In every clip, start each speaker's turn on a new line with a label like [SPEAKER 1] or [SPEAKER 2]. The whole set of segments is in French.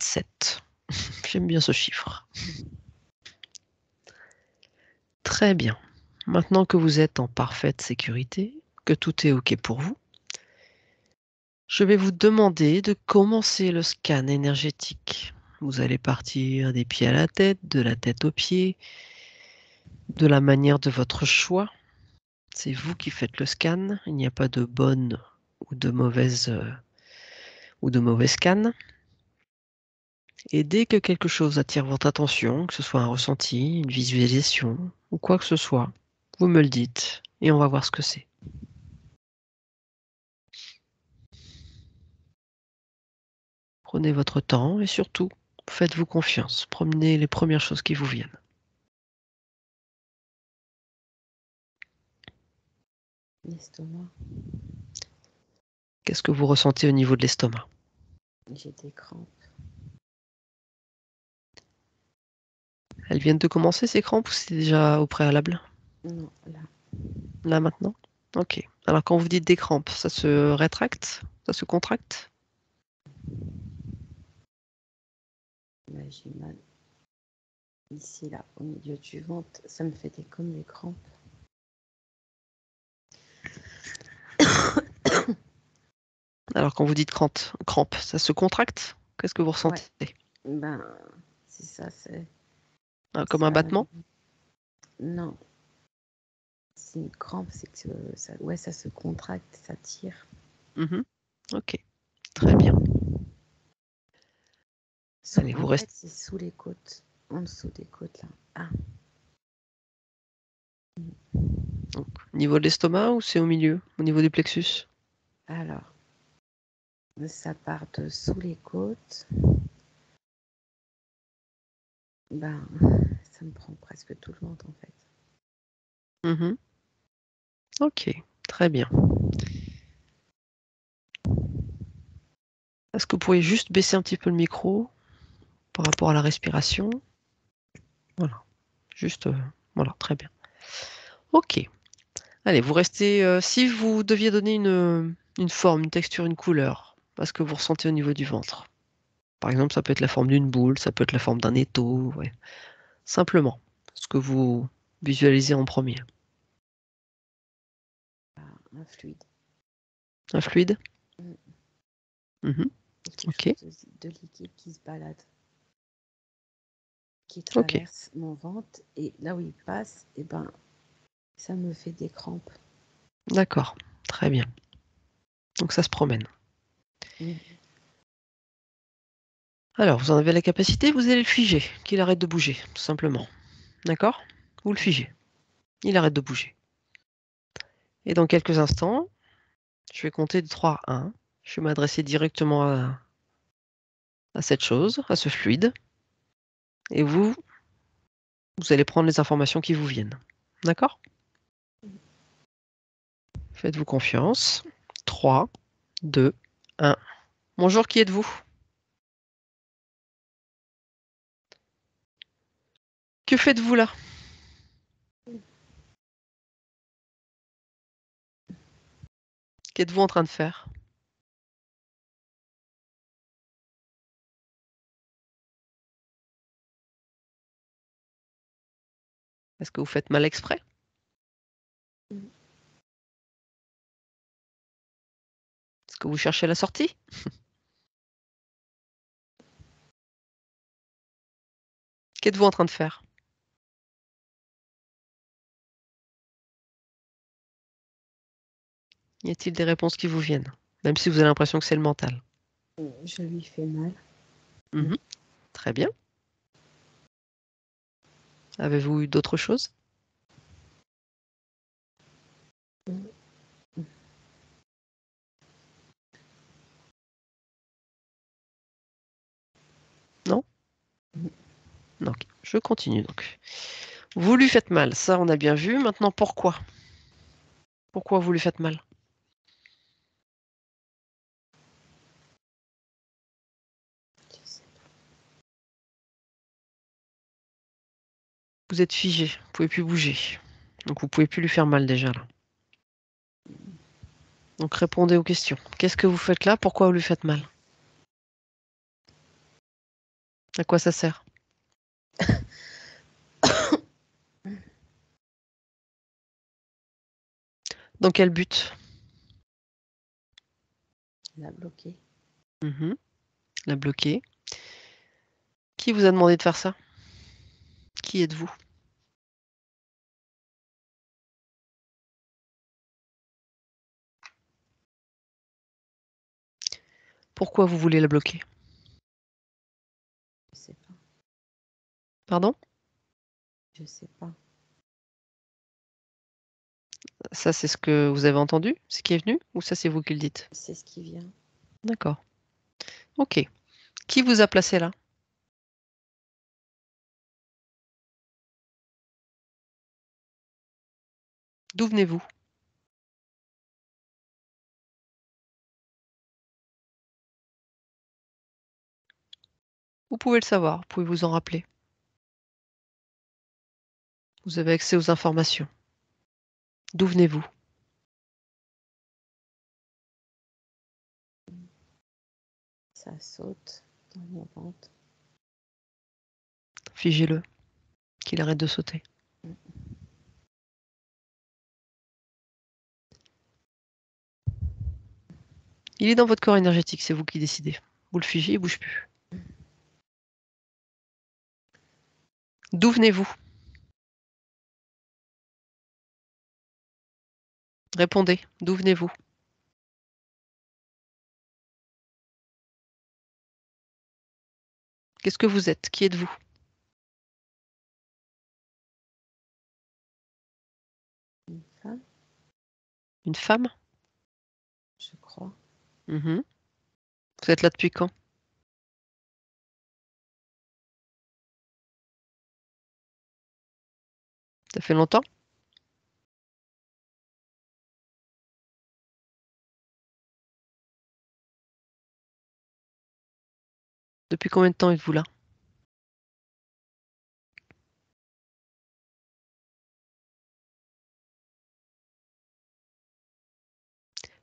[SPEAKER 1] 7. J'aime bien ce chiffre. Très bien. Maintenant que vous êtes en parfaite sécurité, que tout est OK pour vous, je vais vous demander de commencer le scan énergétique. Vous allez partir des pieds à la tête, de la tête aux pieds, de la manière de votre choix. C'est vous qui faites le scan. Il n'y a pas de bonne ou de mauvaise scan. Et dès que quelque chose attire votre attention, que ce soit un ressenti, une visualisation ou quoi que ce soit, vous me le dites et on va voir ce que c'est. Prenez votre temps et surtout, faites-vous confiance. Prenez les premières choses qui vous viennent.
[SPEAKER 2] L'estomac,
[SPEAKER 1] Qu'est-ce que vous ressentez au niveau de l'estomac?
[SPEAKER 2] j'ai des crampes.
[SPEAKER 1] Elles viennent de commencer ces crampes ou c'est déjà au préalable?
[SPEAKER 2] Non, là,
[SPEAKER 1] Là maintenant? Ok. Alors quand vous dites des crampes, ça se rétracte? Ça se contracte?
[SPEAKER 2] là j'ai mal. Ici, là, au milieu du ventre, ça me fait comme des crampes.
[SPEAKER 1] Alors quand vous dites crampes, ça se contracte? Qu'est-ce que vous ressentez?
[SPEAKER 2] Ben, c'est ça, c'est...
[SPEAKER 1] Comme un
[SPEAKER 2] ça...
[SPEAKER 1] battement?
[SPEAKER 2] Non, c'est une crampe, c'est que ça, ouais, ça se contracte, ça tire.
[SPEAKER 1] Ok, très bien.
[SPEAKER 2] Allez, en fait, c'est sous les côtes, en dessous des côtes, là. Ah.
[SPEAKER 1] Donc, au niveau de l'estomac ou c'est au milieu, au niveau du plexus?
[SPEAKER 2] Alors, ça part de sous les côtes. Ben, ça me prend presque tout le ventre, en fait.
[SPEAKER 1] Ok, très bien. Est-ce que vous pourriez juste baisser un petit peu le micro par rapport à la respiration? Voilà, juste, voilà, très bien. Ok. Allez, vous restez, si vous deviez donner une forme, une texture, une couleur, à ce que vous ressentez au niveau du ventre. Par exemple, ça peut être la forme d'une boule, ça peut être la forme d'un étau, ouais. Simplement, ce que vous visualisez en premier.
[SPEAKER 2] Un fluide.
[SPEAKER 1] Un fluide?
[SPEAKER 2] Quelque
[SPEAKER 1] Ok.
[SPEAKER 2] chose de liquide qui se balade, qui traverse mon ventre, et là où il passe, et ben, ça me fait des crampes.
[SPEAKER 1] D'accord, très bien. Donc ça se promène. Alors, vous en avez la capacité, vous allez le figer, qu'il arrête de bouger, tout simplement. D'accord? Vous le figez. Il arrête de bouger. Et dans quelques instants, je vais compter de 3 à 1. Je vais m'adresser directement à cette chose, à ce fluide. Et vous allez prendre les informations qui vous viennent. D'accord? Faites-vous confiance. 3, 2, 1. Bonjour, qui êtes-vous? Que faites-vous là? Qu'êtes-vous en train de faire? Est-ce que vous faites mal exprès? Est-ce que vous cherchez la sortie? Qu'êtes-vous en train de faire? Y a-t-il des réponses qui vous viennent? Même si vous avez l'impression que c'est le mental.
[SPEAKER 2] Je lui fais mal.
[SPEAKER 1] Très bien. Avez-vous eu d'autres choses? Non? Ok, je continue donc. Vous lui faites mal, ça on a bien vu. Maintenant, pourquoi? Pourquoi vous lui faites mal? Vous êtes figé, vous pouvez plus bouger. Donc vous pouvez plus lui faire mal déjà là. Donc répondez aux questions. Qu'est-ce que vous faites là? Pourquoi vous lui faites mal? À quoi ça sert? Dans quel but?
[SPEAKER 2] La bloquer.
[SPEAKER 1] Mhm. La bloquer. Qui vous a demandé de faire ça? Qui êtes-vous? Pourquoi vous voulez la bloquer?
[SPEAKER 2] Je sais pas.
[SPEAKER 1] Pardon?
[SPEAKER 2] Je sais pas.
[SPEAKER 1] Ça, c'est ce que vous avez entendu? Ce qui est venu? Ou ça, c'est vous qui le dites?
[SPEAKER 2] C'est ce qui vient.
[SPEAKER 1] D'accord. Ok. Qui vous a placé là? D'où venez-vous? Vous pouvez le savoir, vous pouvez vous en rappeler. Vous avez accès aux informations. D'où venez-vous?
[SPEAKER 2] Ça saute dans mon ventre.
[SPEAKER 1] Figez-le, qu'il arrête de sauter. Il est dans votre corps énergétique, c'est vous qui décidez. Vous le figez, il ne bouge plus. D'où venez-vous? Répondez, d'où venez-vous? Qu'est-ce que vous êtes? Qui êtes-vous?
[SPEAKER 2] Une femme,
[SPEAKER 1] Une femme?
[SPEAKER 2] je crois.
[SPEAKER 1] Mhm. Vous êtes là depuis quand? Ça fait longtemps? Depuis combien de temps êtes-vous là?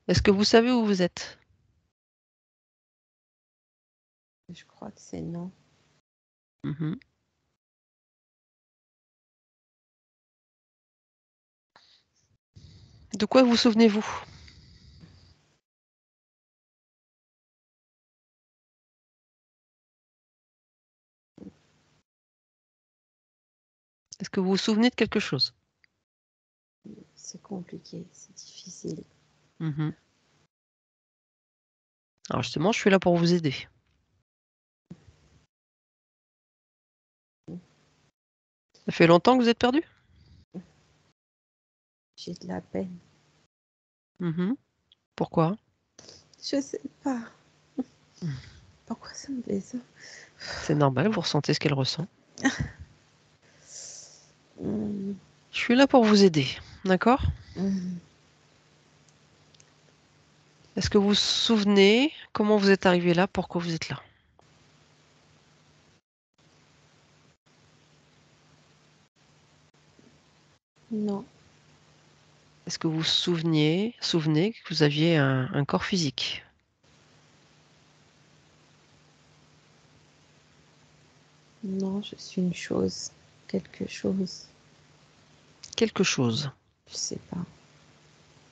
[SPEAKER 1] Est-ce que vous savez où vous êtes?
[SPEAKER 2] Je crois que c'est non.
[SPEAKER 1] Mhm. De quoi vous souvenez-vous? Est-ce que vous vous souvenez de quelque chose?
[SPEAKER 2] C'est compliqué, c'est difficile.
[SPEAKER 1] Mhm. Alors justement, je suis là pour vous aider. Ça fait longtemps que vous êtes perdu?
[SPEAKER 2] J'ai de la peine.
[SPEAKER 1] Mhm. Pourquoi?
[SPEAKER 2] Je sais pas.
[SPEAKER 1] Mhm.
[SPEAKER 2] Pourquoi ça me fait ça?
[SPEAKER 1] C'est normal, vous ressentez ce qu'elle ressent.
[SPEAKER 2] Hum,
[SPEAKER 1] Je suis là pour vous aider, d'accord?
[SPEAKER 2] hum.
[SPEAKER 1] Est-ce que vous vous souvenez comment vous êtes arrivé là, pourquoi vous êtes là?
[SPEAKER 2] Non,
[SPEAKER 1] Est-ce que vous vous souvenez que vous aviez un corps physique?
[SPEAKER 2] non, je suis une chose, quelque chose.
[SPEAKER 1] Quelque chose.
[SPEAKER 2] Je sais pas.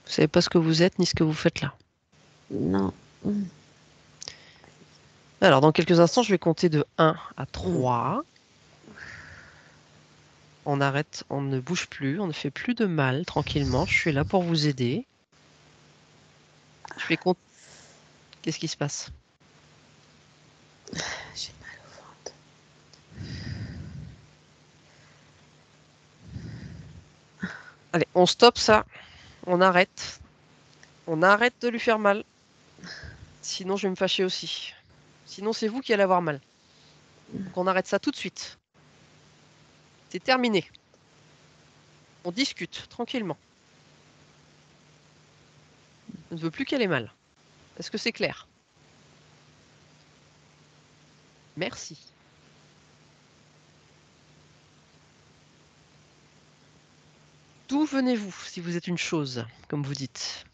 [SPEAKER 1] Vous savez pas ce que vous êtes ni ce que vous faites là.
[SPEAKER 2] Non. Hum,
[SPEAKER 1] Alors, dans quelques instants, je vais compter de 1 à
[SPEAKER 2] hum.
[SPEAKER 1] 3. On arrête, on ne bouge plus, on ne fait plus de mal, tranquillement. Je suis là pour vous aider. Je vais compter. Qu'est-ce qui se passe?
[SPEAKER 2] J'ai mal au ventre.
[SPEAKER 1] Allez, on stoppe ça. On arrête. On arrête de lui faire mal. Sinon, je vais me fâcher aussi. Sinon, c'est vous qui allez avoir mal. Donc, on arrête ça tout de suite. C'est terminé. On discute tranquillement. Je ne veux plus qu'elle ait mal. Est-ce que c'est clair? Merci. D'où venez-vous, si vous êtes une chose, comme vous dites?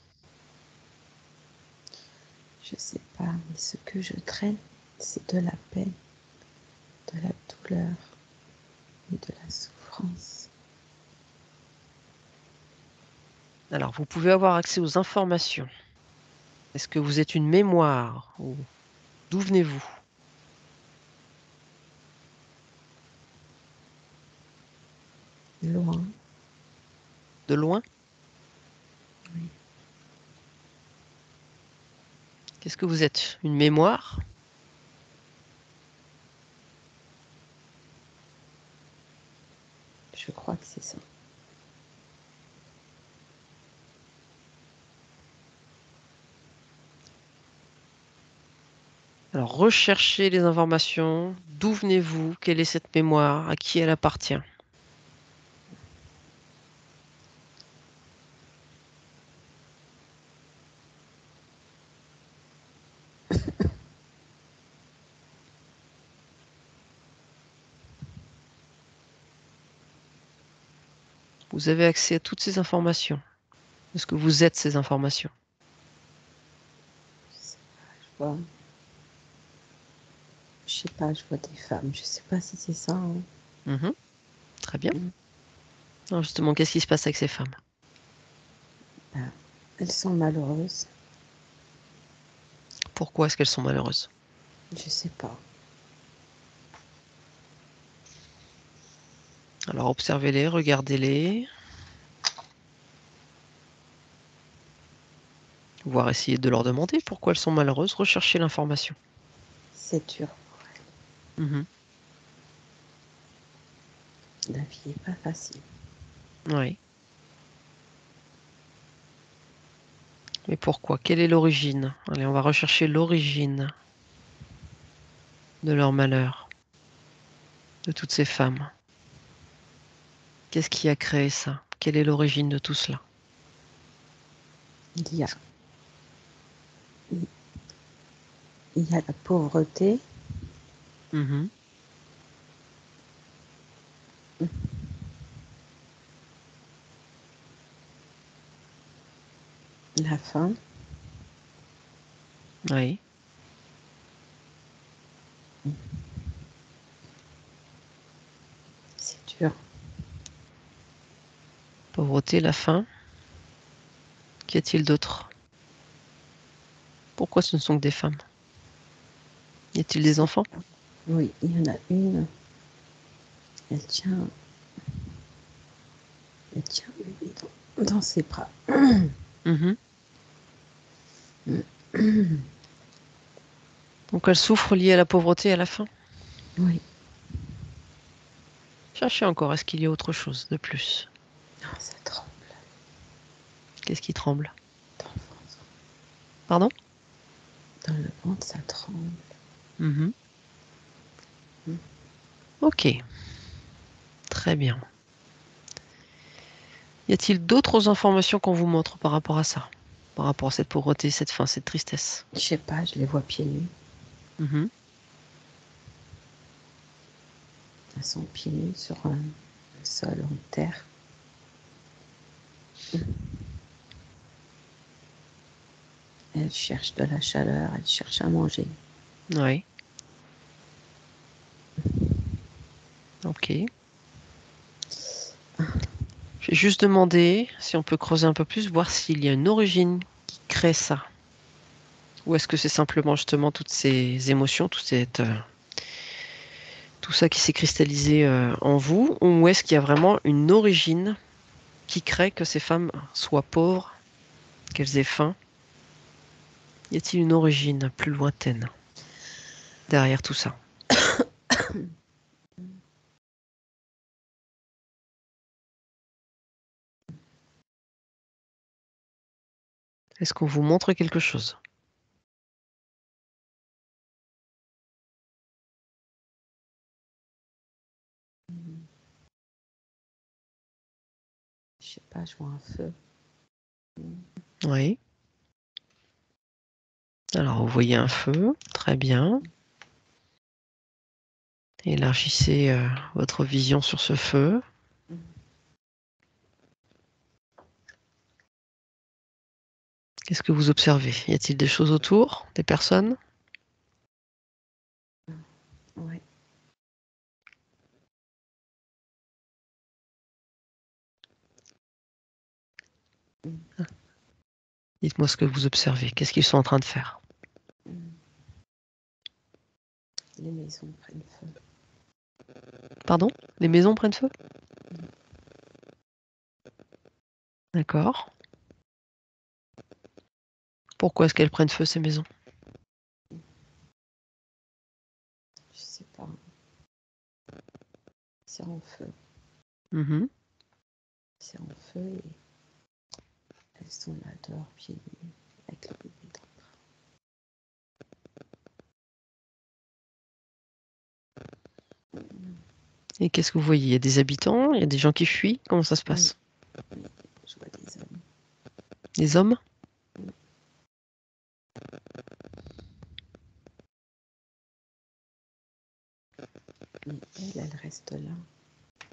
[SPEAKER 2] Je sais pas, mais ce que je traîne, c'est de la peine. de la douleur et de la souffrance.
[SPEAKER 1] Alors, vous pouvez avoir accès aux informations. Est-ce que vous êtes une mémoire ou d'où venez-vous?
[SPEAKER 2] Loin.
[SPEAKER 1] De loin?
[SPEAKER 2] Oui.
[SPEAKER 1] Qu'est-ce que vous êtes? Une mémoire?
[SPEAKER 2] Je crois que c'est ça.
[SPEAKER 1] Alors, recherchez les informations. D'où venez-vous? Quelle est cette mémoire? À qui elle appartient? Vous avez accès à toutes ces informations. Est-ce que vous êtes ces informations?
[SPEAKER 2] Je sais pas, je vois des femmes. Je sais pas si c'est ça. Hein.
[SPEAKER 1] Mhm. Très bien. Alors justement, qu'est-ce qui se passe avec ces femmes?
[SPEAKER 2] Elles sont malheureuses.
[SPEAKER 1] Pourquoi est-ce qu'elles sont malheureuses?
[SPEAKER 2] Je sais pas.
[SPEAKER 1] Alors observez-les, regardez-les. Voire essayer de leur demander pourquoi elles sont malheureuses. Recherchez l'information.
[SPEAKER 2] C'est dur pour elles.
[SPEAKER 1] Mhm.
[SPEAKER 2] La vie n'est pas facile.
[SPEAKER 1] Oui. Mais pourquoi? Quelle est l'origine? Allez, on va rechercher l'origine de leur malheur, de toutes ces femmes. Qu'est-ce qui a créé ça? Quelle est l'origine de tout cela?
[SPEAKER 2] Il y a la pauvreté.
[SPEAKER 1] Mhm.
[SPEAKER 2] La faim.
[SPEAKER 1] Oui.
[SPEAKER 2] C'est dur.
[SPEAKER 1] Pauvreté, la faim. Qu'y a-t-il d'autre? Pourquoi ce ne sont que des femmes? Y a-t-il des enfants?
[SPEAKER 2] Oui, il y en a une. Elle tient bébé dans ses bras.
[SPEAKER 1] Mhm. Donc elle souffre liée à la pauvreté et à la faim.
[SPEAKER 2] Oui.
[SPEAKER 1] Cherchez encore, est-ce qu'il y a autre chose de plus?
[SPEAKER 2] Oh, ça tremble
[SPEAKER 1] Qu'est-ce qui tremble?
[SPEAKER 2] dans le ventre.
[SPEAKER 1] Pardon?
[SPEAKER 2] Dans le ventre, ça tremble.
[SPEAKER 1] Mhm. Ok, très bien. Y a-t-il d'autres informations qu'on vous montre par rapport à ça? Par rapport à cette pauvreté, cette faim, cette tristesse?
[SPEAKER 2] Je sais pas, je les vois pieds nus.
[SPEAKER 1] Mhm.
[SPEAKER 2] Elles sont pieds nus sur le sol en terre. Elles cherchent de la chaleur, elles cherchent à manger.
[SPEAKER 1] Oui. Ok. Je vais juste demander si on peut creuser un peu plus, voir s'il y a une origine qui crée ça. Ou est-ce que c'est simplement justement toutes ces émotions, tout ça qui s'est cristallisé en vous, ou est-ce qu'il y a vraiment une origine qui crée que ces femmes soient pauvres, qu'elles aient faim? Y a-t-il une origine plus lointaine derrière tout ça? Est-ce qu'on vous montre quelque chose?
[SPEAKER 2] Je sais pas, je vois un feu.
[SPEAKER 1] Oui. Alors, vous voyez un feu, très bien. Élargissez votre vision sur ce feu. Qu'est-ce que vous observez? Y a-t-il des choses autour? Des personnes?
[SPEAKER 2] Ouais.
[SPEAKER 1] Dites-moi ce que vous observez. Qu'est-ce qu'ils sont en train de faire?
[SPEAKER 2] Les maisons prennent feu.
[SPEAKER 1] Pardon? Les maisons prennent feu? D'accord. Pourquoi est-ce qu'elles prennent feu, ces maisons?
[SPEAKER 2] Je sais pas. C'est en feu.
[SPEAKER 1] Mhm.
[SPEAKER 2] C'est en feu et elles sont là dehors, pieds nus, avec le bébé dans le bras.
[SPEAKER 1] Et qu'est-ce que vous voyez? Il y a des habitants? Il y a des gens qui fuient? Comment ça se passe?
[SPEAKER 2] Oui, je vois des hommes.
[SPEAKER 1] Des hommes?
[SPEAKER 2] Mais elle reste là.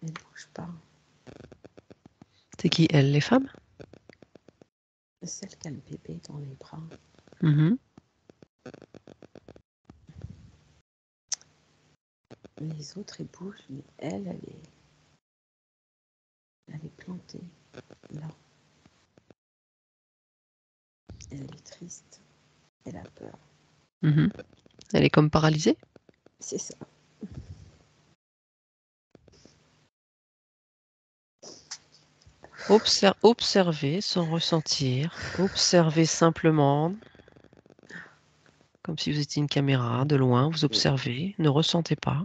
[SPEAKER 2] Elle bouge pas.
[SPEAKER 1] C'est qui, elles, les femmes?
[SPEAKER 2] Celle qui a le bébé dans les bras.
[SPEAKER 1] Mhm.
[SPEAKER 2] Les autres, elles bougent, mais elle est plantée là. Elle est triste. Elle a peur.
[SPEAKER 1] Mhm. Elle est comme paralysée?
[SPEAKER 2] C'est ça.
[SPEAKER 1] Observez sans ressentir. Observez simplement, comme si vous étiez une caméra, de loin, vous observez, ne ressentez pas.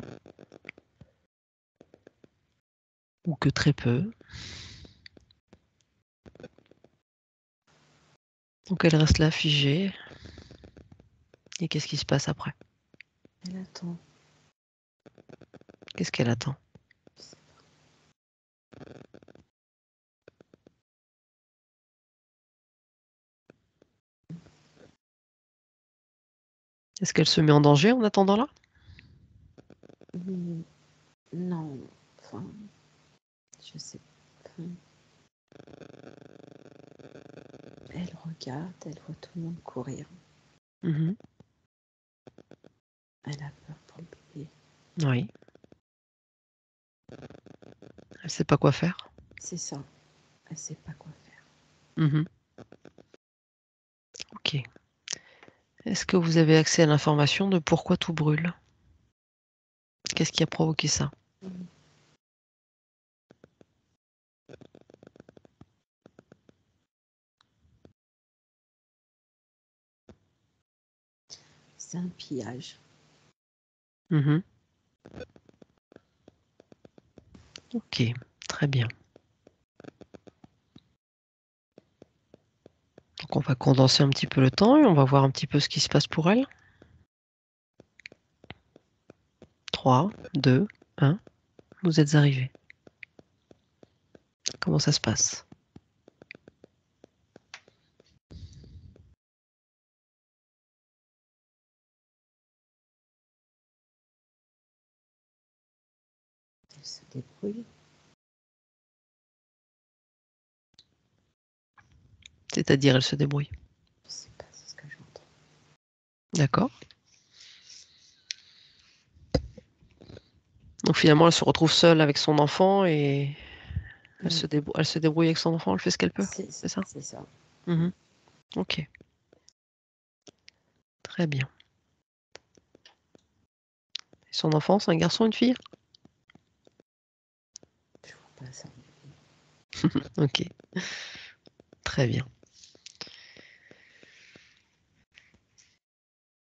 [SPEAKER 1] Ou que très peu. Donc elle reste là, figée. Et qu'est-ce qui se passe après?
[SPEAKER 2] Elle attend.
[SPEAKER 1] Qu'est-ce qu'elle attend?
[SPEAKER 2] Je sais
[SPEAKER 1] Est-ce qu'elle se met en danger en attendant là?
[SPEAKER 2] pas. Non. Enfin, je sais pas. Elle regarde, elle voit tout le monde courir.
[SPEAKER 1] Mhm.
[SPEAKER 2] Elle a peur pour le bébé.
[SPEAKER 1] Oui. Elle sait pas quoi faire.
[SPEAKER 2] C'est ça. Elle sait pas quoi faire.
[SPEAKER 1] Mhm. Ok. Est-ce que vous avez accès à l'information de pourquoi tout brûle? Qu'est-ce qui a provoqué ça?
[SPEAKER 2] C'est un pillage.
[SPEAKER 1] Mhm. Ok, très bien. Donc on va condenser un petit peu le temps et on va voir un petit peu ce qui se passe pour elle. 3, 2, 1, vous êtes arrivés. Comment ça se passe?
[SPEAKER 2] Elle se débrouille.
[SPEAKER 1] C'est-à-dire elle se débrouille.
[SPEAKER 2] Je sais pas, c'est ce que j'entends.
[SPEAKER 1] D'accord. Donc finalement elle se retrouve seule avec son enfant et elle se débrouille avec son enfant, elle fait ce qu'elle peut. C'est ça?
[SPEAKER 2] C'est ça.
[SPEAKER 1] Mhm. Ok. Très bien. Et son enfant, c'est un garçon, une fille?
[SPEAKER 2] Je vois pas ça.
[SPEAKER 1] Ok. Très bien.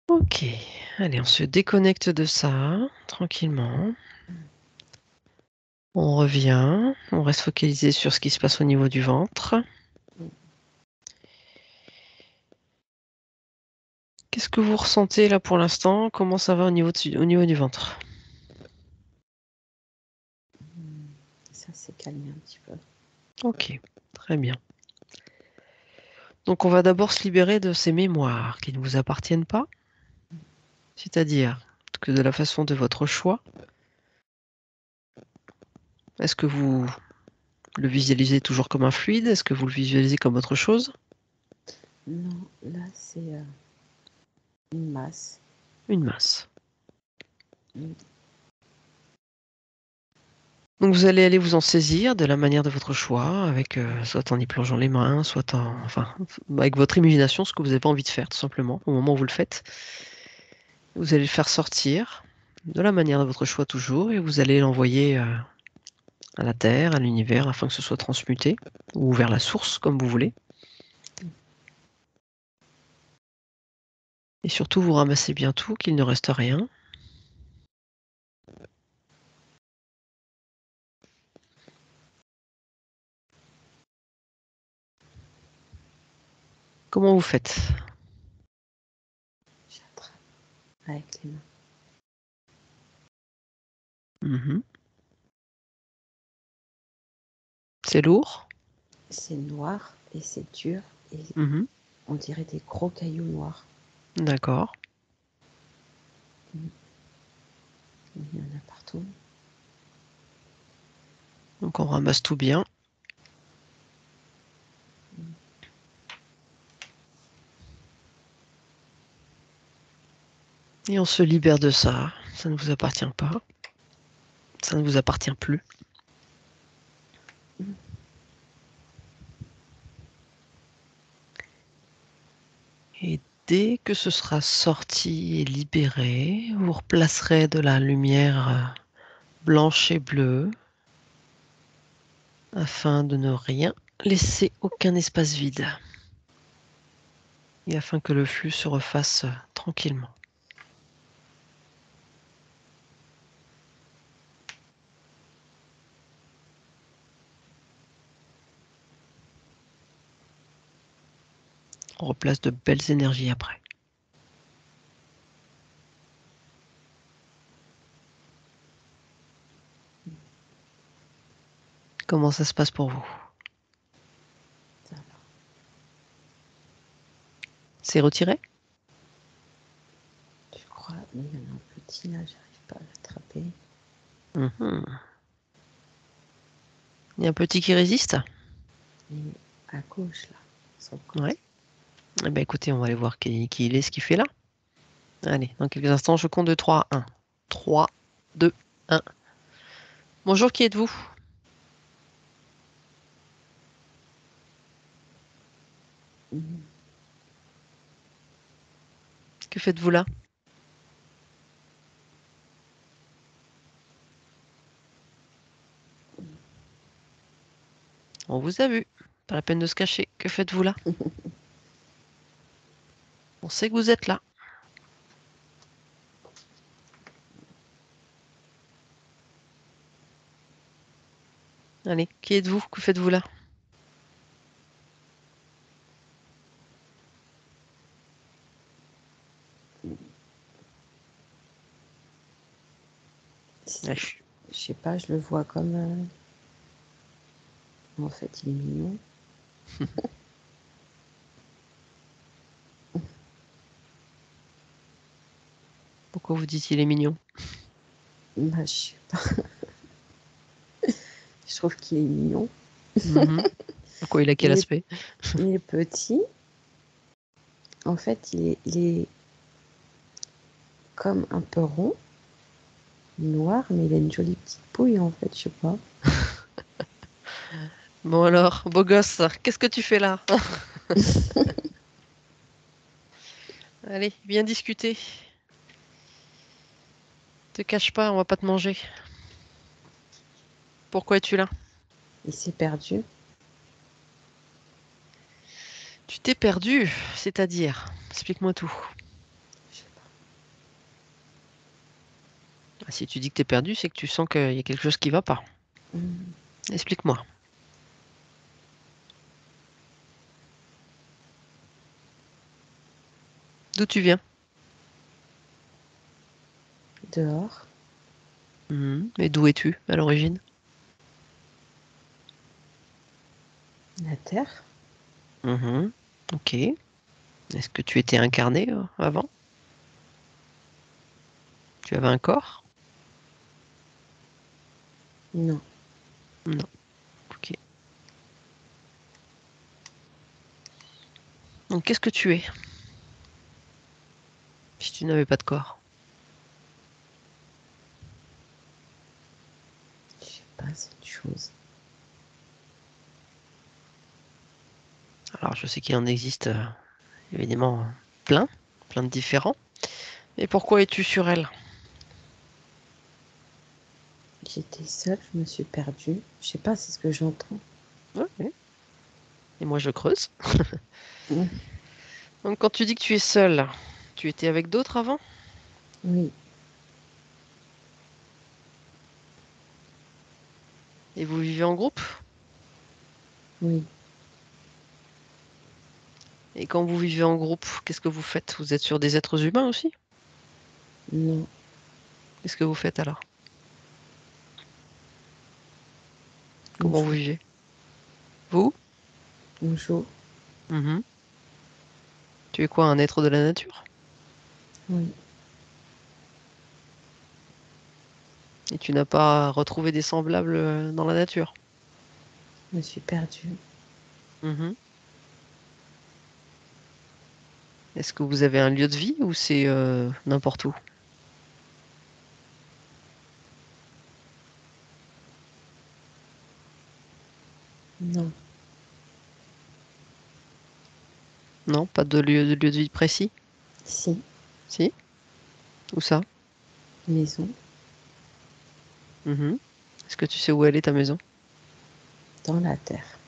[SPEAKER 1] Ok. Allez, on se déconnecte de ça tranquillement. On revient. On reste focalisé sur ce qui se passe au niveau du ventre. Qu'est-ce que vous ressentez là pour l'instant? Comment ça va au niveau du ventre?
[SPEAKER 2] Ça s'est calmé un petit peu.
[SPEAKER 1] Ok, très bien. Donc on va d'abord se libérer de ces mémoires qui ne vous appartiennent pas, c'est-à-dire que de la façon de votre choix, est-ce que vous le visualisez toujours comme un fluide? Est-ce que vous le visualisez comme autre chose?
[SPEAKER 2] Non, là, c'est une masse.
[SPEAKER 1] Une masse.
[SPEAKER 2] Mm.
[SPEAKER 1] Donc vous allez aller vous en saisir de la manière de votre choix, avec soit en y plongeant les mains, soit enfin, avec votre imagination, ce que vous avez envie de faire, tout simplement, au moment où vous le faites. Vous allez le faire sortir de la manière de votre choix toujours, et vous allez l'envoyer à la Terre, à l'univers, afin que ce soit transmuté, ou vers la source, comme vous voulez. Et surtout, vous ramassez bien tout, qu'il ne reste rien. Comment vous faites?
[SPEAKER 2] J'attrape avec les mains.
[SPEAKER 1] Mhm. C'est lourd?
[SPEAKER 2] C'est noir et c'est dur et
[SPEAKER 1] Mhm.
[SPEAKER 2] on dirait des gros cailloux noirs.
[SPEAKER 1] D'accord.
[SPEAKER 2] Il y en a partout.
[SPEAKER 1] Donc on ramasse tout bien. Et on se libère de ça. Ça ne vous appartient pas. Ça ne vous appartient plus. Et dès que ce sera sorti et libéré, vous replacerez de la lumière blanche et bleue afin de ne rien laisser aucun espace vide. Et afin que le flux se refasse tranquillement. On replace de belles énergies après. Comment ça se passe pour vous?
[SPEAKER 2] Ça va.
[SPEAKER 1] C'est retiré?
[SPEAKER 2] Je crois, mais il y en a un petit là, j'arrive pas à l'attraper.
[SPEAKER 1] Mhm. Il y a un petit qui résiste?
[SPEAKER 2] Et à gauche là, sur le côté.
[SPEAKER 1] Ouais. Eh ben, écoutez, on va aller voir qui il est, ce qu'il fait là. Allez, dans quelques instants, je compte de 3 à 1. 3, 2, 1. Bonjour, qui êtes-vous?
[SPEAKER 2] Mhm.
[SPEAKER 1] Que faites-vous là? On vous a vu. Pas la peine de se cacher. Que faites-vous là? On sait que vous êtes là. Allez, qui êtes-vous? Que faites-vous là?
[SPEAKER 2] C'est-
[SPEAKER 1] Ah,
[SPEAKER 2] Je sais pas, je le vois comme. En fait, il est mignon.
[SPEAKER 1] Pourquoi vous dites il est mignon?
[SPEAKER 2] Bah, je sais pas. Je trouve qu'il est mignon.
[SPEAKER 1] Mhm. Pourquoi il a quel
[SPEAKER 2] Il est,
[SPEAKER 1] aspect?
[SPEAKER 2] il est petit. En fait, il est comme un peu rond, noir, mais il a une jolie petite pouille en fait, je sais pas.
[SPEAKER 1] Bon alors, beau gosse, qu'est-ce que tu fais là? Allez, viens discuter. Te cache pas, on va pas te manger. Pourquoi es-tu là?
[SPEAKER 2] Il s'est perdu.
[SPEAKER 1] Tu t'es perdu, c'est-à-dire? Explique-moi tout.
[SPEAKER 2] Je sais pas.
[SPEAKER 1] Ah, si tu dis que t'es perdu, c'est que tu sens qu'il y a quelque chose qui va pas.
[SPEAKER 2] Mhm.
[SPEAKER 1] Explique-moi. D'où tu viens?
[SPEAKER 2] Dehors,
[SPEAKER 1] Mhm. Et d'où es-tu à l'origine?
[SPEAKER 2] la terre.
[SPEAKER 1] Mhm. Ok. Est-ce que tu étais incarné avant? Tu avais un corps?
[SPEAKER 2] Non,
[SPEAKER 1] Non. Ok. Donc qu'est-ce que tu es si tu n'avais pas de corps?
[SPEAKER 2] je sais pas, c'est autre chose.
[SPEAKER 1] Alors, je sais qu'il en existe évidemment plein de différents. Et pourquoi es-tu sur elle?
[SPEAKER 2] J'étais seule, je me suis perdue. Je sais pas, c'est ce que j'entends.
[SPEAKER 1] Ouais. Et moi, je creuse.
[SPEAKER 2] Mm.
[SPEAKER 1] Donc, quand tu dis que tu es seule, tu étais avec d'autres avant?
[SPEAKER 2] Oui,
[SPEAKER 1] Et vous vivez en groupe?
[SPEAKER 2] oui.
[SPEAKER 1] Et quand vous vivez en groupe, qu'est-ce que vous faites? Vous êtes sur des êtres humains aussi?
[SPEAKER 2] Non,
[SPEAKER 1] Qu'est-ce que vous faites alors?
[SPEAKER 2] on
[SPEAKER 1] Comment vous
[SPEAKER 2] joue.
[SPEAKER 1] vivez? Vous?
[SPEAKER 2] On joue.
[SPEAKER 1] Mhm. Tu es quoi, un être de la nature?
[SPEAKER 2] Oui.
[SPEAKER 1] Et tu n'as pas retrouvé des semblables dans la nature?
[SPEAKER 2] Je me suis perdue.
[SPEAKER 1] Mhm. Est-ce que vous avez un lieu de vie ou c'est n'importe où?
[SPEAKER 2] Non,
[SPEAKER 1] Non, pas de lieu de vie précis?
[SPEAKER 2] si,
[SPEAKER 1] Si? Où ça?
[SPEAKER 2] maison,
[SPEAKER 1] Mhm. Est-ce que tu sais où elle est ta maison?
[SPEAKER 2] dans la terre.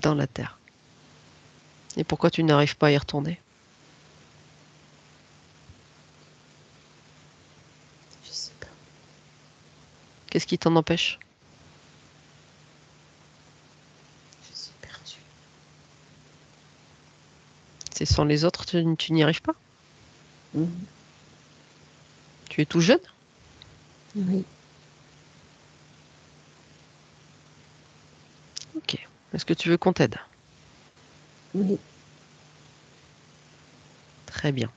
[SPEAKER 1] Dans la terre. Et pourquoi tu n'arrives pas à y retourner?
[SPEAKER 2] Je sais pas.
[SPEAKER 1] Qu'est-ce qui t'en empêche?
[SPEAKER 2] Je suis perdue.
[SPEAKER 1] C'est sans les autres, tu n'y arrives pas?
[SPEAKER 2] Mhm.
[SPEAKER 1] Tu es tout jeune?
[SPEAKER 2] Oui,
[SPEAKER 1] Ok. Est-ce que tu veux qu'on t'aide?
[SPEAKER 2] oui.
[SPEAKER 1] Très bien.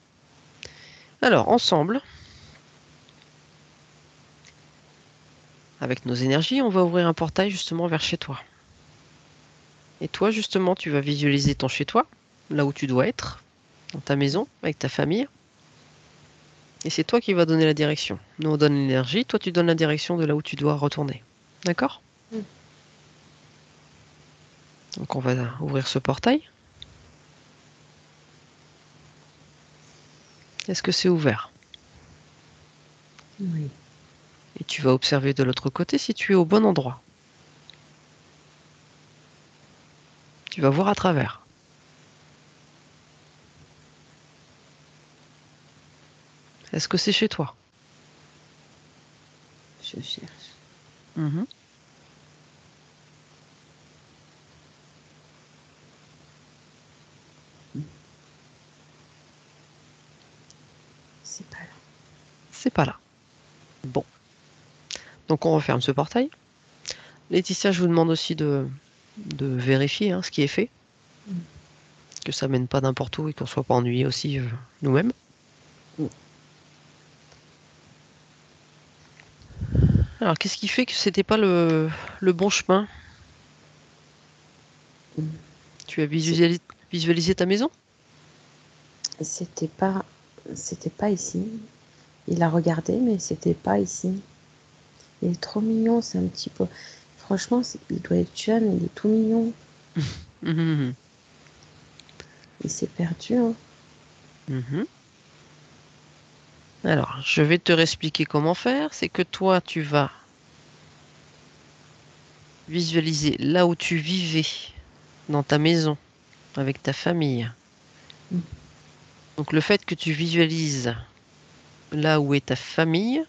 [SPEAKER 1] Alors, ensemble, avec nos énergies, on va ouvrir un portail justement vers chez toi. Et toi, justement, tu vas visualiser ton chez toi, là où tu dois être, dans ta maison, avec ta famille. Et c'est toi qui vas donner la direction. Nous, on donne l'énergie, toi, tu donnes la direction de là où tu dois retourner. D'accord?
[SPEAKER 2] Mm.
[SPEAKER 1] Donc, on va ouvrir ce portail. Est-ce que c'est ouvert?
[SPEAKER 2] Oui,
[SPEAKER 1] Et tu vas observer de l'autre côté si tu es au bon endroit. Tu vas voir à travers. Est-ce que c'est chez toi?
[SPEAKER 2] je cherche.
[SPEAKER 1] Mhm.
[SPEAKER 2] Mm. C'est pas là.
[SPEAKER 1] C'est pas là. Bon. Donc, on referme ce portail. Laetitia, je vous demande aussi de vérifier ce qui est fait,
[SPEAKER 2] Mm.
[SPEAKER 1] que ça mène pas n'importe où et qu'on soit pas ennuyé aussi nous-mêmes.
[SPEAKER 2] Mm.
[SPEAKER 1] Alors, qu'est-ce qui fait que c'était pas le bon chemin?
[SPEAKER 2] Mm.
[SPEAKER 1] Tu as
[SPEAKER 2] C'est-
[SPEAKER 1] visualisé ta maison?
[SPEAKER 2] C'était pas, c'était pas ici. Il a regardé, mais c'était pas ici. Il est trop mignon, c'est un petit peu. Franchement, il doit être jeune, il est tout mignon.
[SPEAKER 1] Mhm.
[SPEAKER 2] Il s'est perdu, hein.
[SPEAKER 1] Mhm. Alors, je vais te réexpliquer comment faire. C'est que toi, tu vas visualiser là où tu vivais, dans ta maison, avec ta famille.
[SPEAKER 2] Mm.
[SPEAKER 1] Donc, le fait que tu visualises là où est ta famille,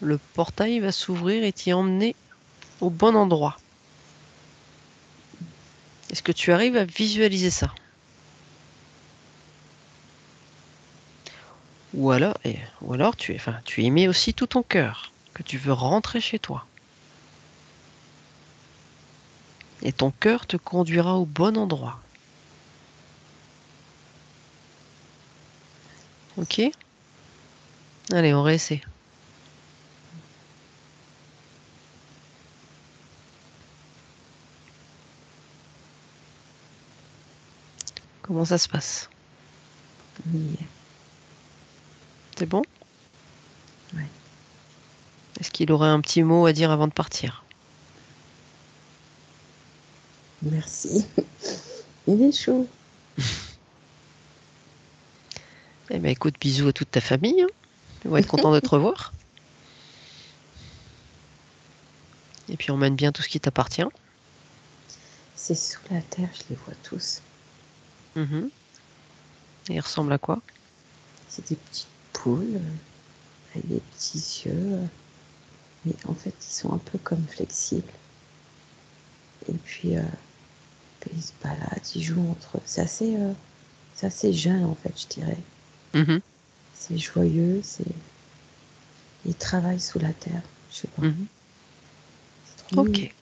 [SPEAKER 1] le portail va s'ouvrir et t'y emmener au bon endroit. Est-ce que tu arrives à visualiser ça? Ou alors tu y mets aussi tout ton cœur, que tu veux rentrer chez toi. Et ton cœur te conduira au bon endroit. Ok? Allez, on réessaie. Comment ça se passe?
[SPEAKER 2] Oui,
[SPEAKER 1] C'est bon?
[SPEAKER 2] ouais.
[SPEAKER 1] Est-ce qu'il aurait un petit mot à dire avant de partir?
[SPEAKER 2] Merci. Il est chaud.
[SPEAKER 1] Eh ben, écoute, bisous à toute ta famille. Hein. Ils vont être contents de te revoir. Et puis, on mène bien tout ce qui t'appartient.
[SPEAKER 2] C'est sous la terre, je les vois tous.
[SPEAKER 1] Mhm. Et ils ressemblent à quoi?
[SPEAKER 2] C'est des petites poules avec des petits yeux. Mais en fait, ils sont un peu comme flexibles. Et puis, ils se baladent, ils jouent entre eux. C'est assez jeune, en fait, je dirais.
[SPEAKER 1] Mhm.
[SPEAKER 2] C'est joyeux, ils travaillent sous la terre. Je sais pas.
[SPEAKER 1] Mhm.
[SPEAKER 2] C'est trop mignon.
[SPEAKER 1] Ok.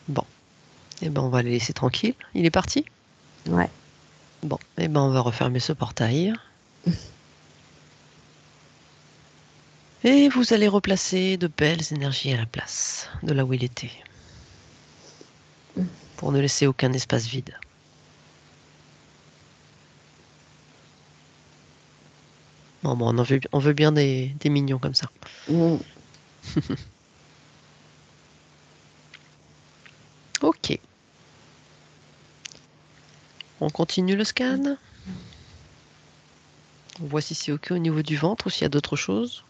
[SPEAKER 1] Bon. Eh ben, on va les laisser tranquilles. Il est parti?
[SPEAKER 2] Ouais.
[SPEAKER 1] Bon. Eh ben, on va refermer ce portail. Et vous allez replacer de belles énergies à la place de là où il était. Pour ne laisser aucun espace vide. Bon, on veut bien des mignons comme ça.
[SPEAKER 2] Mm.
[SPEAKER 1] Ok. On continue le scan. On voit si c'est ok au niveau du ventre ou s'il y a d'autres choses.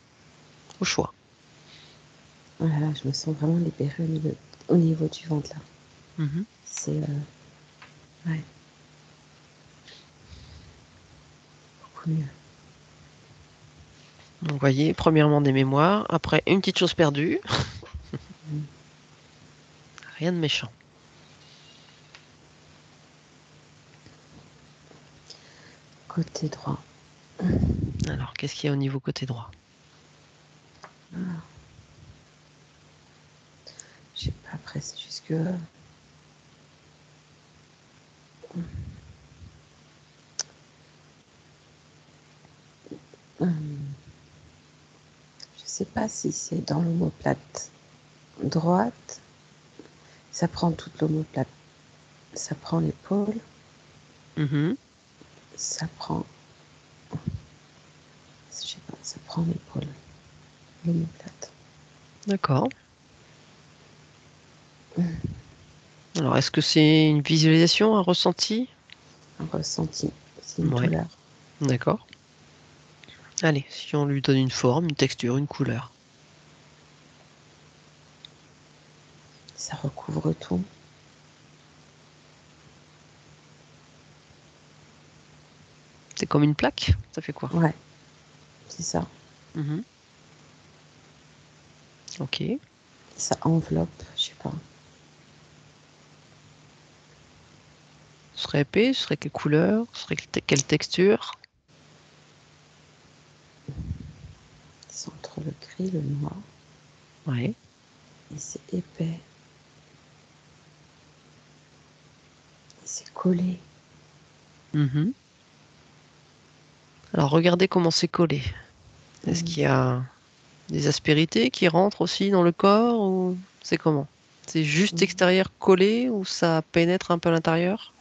[SPEAKER 1] Au choix.
[SPEAKER 2] Voilà, je me sens vraiment libérée au niveau du ventre là.
[SPEAKER 1] Mhm.
[SPEAKER 2] C'est ouais, beaucoup mieux.
[SPEAKER 1] Donc, vous voyez, premièrement des mémoires, après une petite chose perdue.
[SPEAKER 2] Mm.
[SPEAKER 1] Rien de méchant.
[SPEAKER 2] Côté droit.
[SPEAKER 1] Alors, qu'est-ce qu'il y a au niveau côté droit?
[SPEAKER 2] Je sais pas, après c'est juste que je sais pas si c'est dans l'omoplate droite, ça prend toute l'omoplate, ça prend l'épaule,
[SPEAKER 1] Mhm.
[SPEAKER 2] ça prend, je sais pas, ça prend l'épaule, l'omoplate.
[SPEAKER 1] D'accord. Alors, est-ce que c'est une visualisation, un ressenti?
[SPEAKER 2] Un ressenti, c'est une
[SPEAKER 1] Ouais,
[SPEAKER 2] douleur.
[SPEAKER 1] d'accord. Allez, si on lui donne une forme, une texture, une couleur.
[SPEAKER 2] Ça recouvre tout.
[SPEAKER 1] C'est comme une plaque? Ça fait quoi?
[SPEAKER 2] Ouais, c'est ça.
[SPEAKER 1] Mhm. Ok.
[SPEAKER 2] Ça enveloppe, je sais pas.
[SPEAKER 1] Ce serait épais, ce serait quelle couleur? Ce serait quelle texture?
[SPEAKER 2] C'est entre le gris et le noir.
[SPEAKER 1] Ouais.
[SPEAKER 2] Et c'est épais. Et c'est collé.
[SPEAKER 1] Mhm. Alors, regardez comment c'est collé. Est-ce
[SPEAKER 2] Mm.
[SPEAKER 1] qu'il y a des aspérités qui rentrent aussi dans le corps ou c'est comment? C'est juste
[SPEAKER 2] Mm.
[SPEAKER 1] extérieur collé ou ça pénètre un peu à l'intérieur?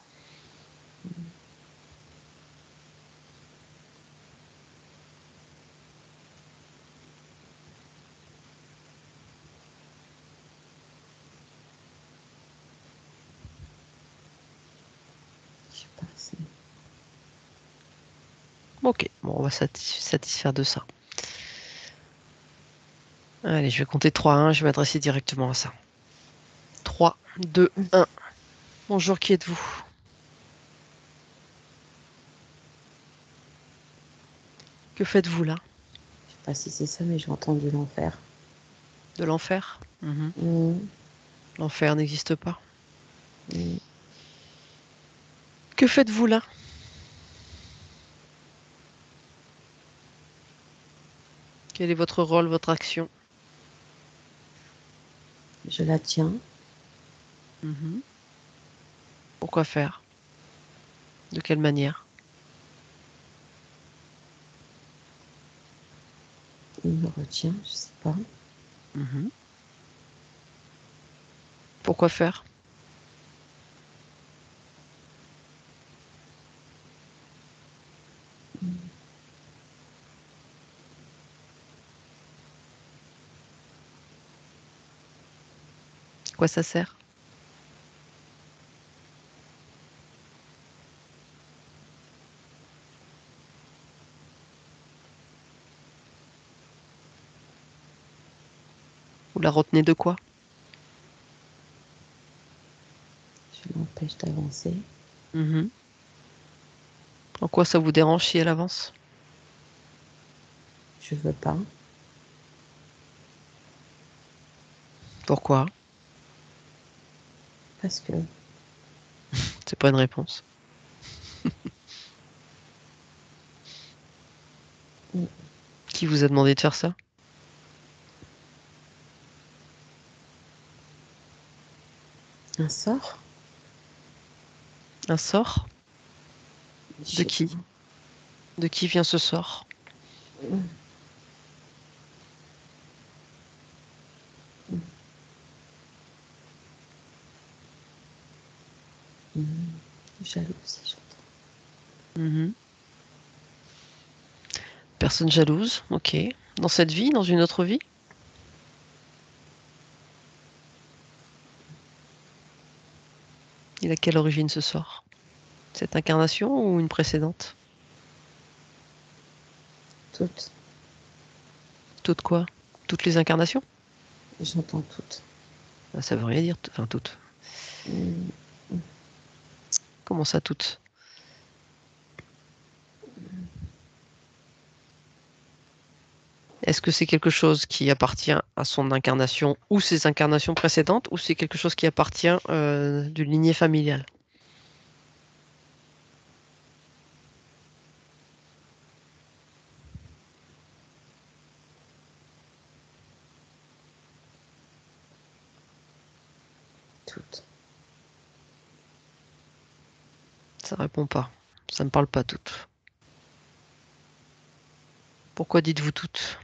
[SPEAKER 2] Je sais pas, c'est...
[SPEAKER 1] Ok, bon, on va satisfaire de ça. Allez, je vais compter 3, 1, je vais m'adresser directement à ça. 3, 2, 1. Bonjour, qui êtes-vous? Que faites-vous là?
[SPEAKER 2] Je sais pas si c'est ça, mais j'ai entendu l'enfer.
[SPEAKER 1] De l'enfer? Mhm.
[SPEAKER 2] Mm.
[SPEAKER 1] L'enfer n'existe pas.
[SPEAKER 2] Mm.
[SPEAKER 1] Que faites-vous là? Quel est votre rôle, votre action?
[SPEAKER 2] Je la tiens.
[SPEAKER 1] Mhm. Pourquoi faire? De quelle manière?
[SPEAKER 2] Il me retient, je sais pas.
[SPEAKER 1] Mhm. Pourquoi faire? À quoi ça sert? Vous la retenez de quoi?
[SPEAKER 2] Je m'empêche d'avancer.
[SPEAKER 1] Mhm. En quoi ça vous dérange si elle avance?
[SPEAKER 2] Je veux pas.
[SPEAKER 1] Pourquoi?
[SPEAKER 2] Parce que
[SPEAKER 1] C'est pas une réponse.
[SPEAKER 2] mm,
[SPEAKER 1] Qui vous a demandé de faire ça?
[SPEAKER 2] un sort,
[SPEAKER 1] Un sort?
[SPEAKER 2] je
[SPEAKER 1] De
[SPEAKER 2] sais pas.
[SPEAKER 1] qui? De qui vient ce sort?
[SPEAKER 2] Mm, mm, Jalousie, j'entends.
[SPEAKER 1] Mhm. Personne jalouse, ok. Dans cette vie, dans une autre vie? Il a quelle origine ce sort? Cette incarnation ou une précédente?
[SPEAKER 2] Toutes.
[SPEAKER 1] Toutes quoi? Toutes les incarnations?
[SPEAKER 2] J'entends toutes.
[SPEAKER 1] Ah, ça veut rien dire, enfin toutes.
[SPEAKER 2] Mm,
[SPEAKER 1] Comment ça, toutes? Est-ce que c'est quelque chose qui appartient à son incarnation ou ses incarnations précédentes, ou c'est quelque chose qui appartient d'une lignée familiale?
[SPEAKER 2] Toutes.
[SPEAKER 1] Ça répond pas. Ça me parle pas toutes. Pourquoi dites-vous toutes?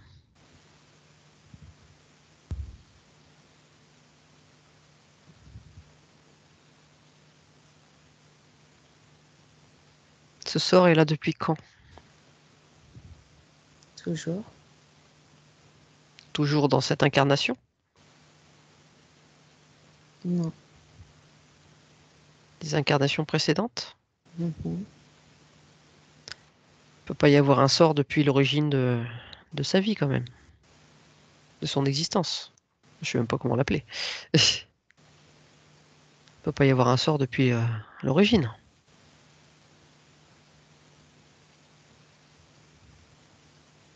[SPEAKER 1] Ce sort est là depuis quand?
[SPEAKER 2] Toujours.
[SPEAKER 1] Toujours dans cette incarnation?
[SPEAKER 2] Non.
[SPEAKER 1] Des incarnations précédentes?
[SPEAKER 2] Mhm.
[SPEAKER 1] Il peut pas y avoir un sort depuis l'origine de sa vie quand même, de son existence. Je sais même pas comment l'appeler. Il peut pas y avoir un sort depuis l'origine.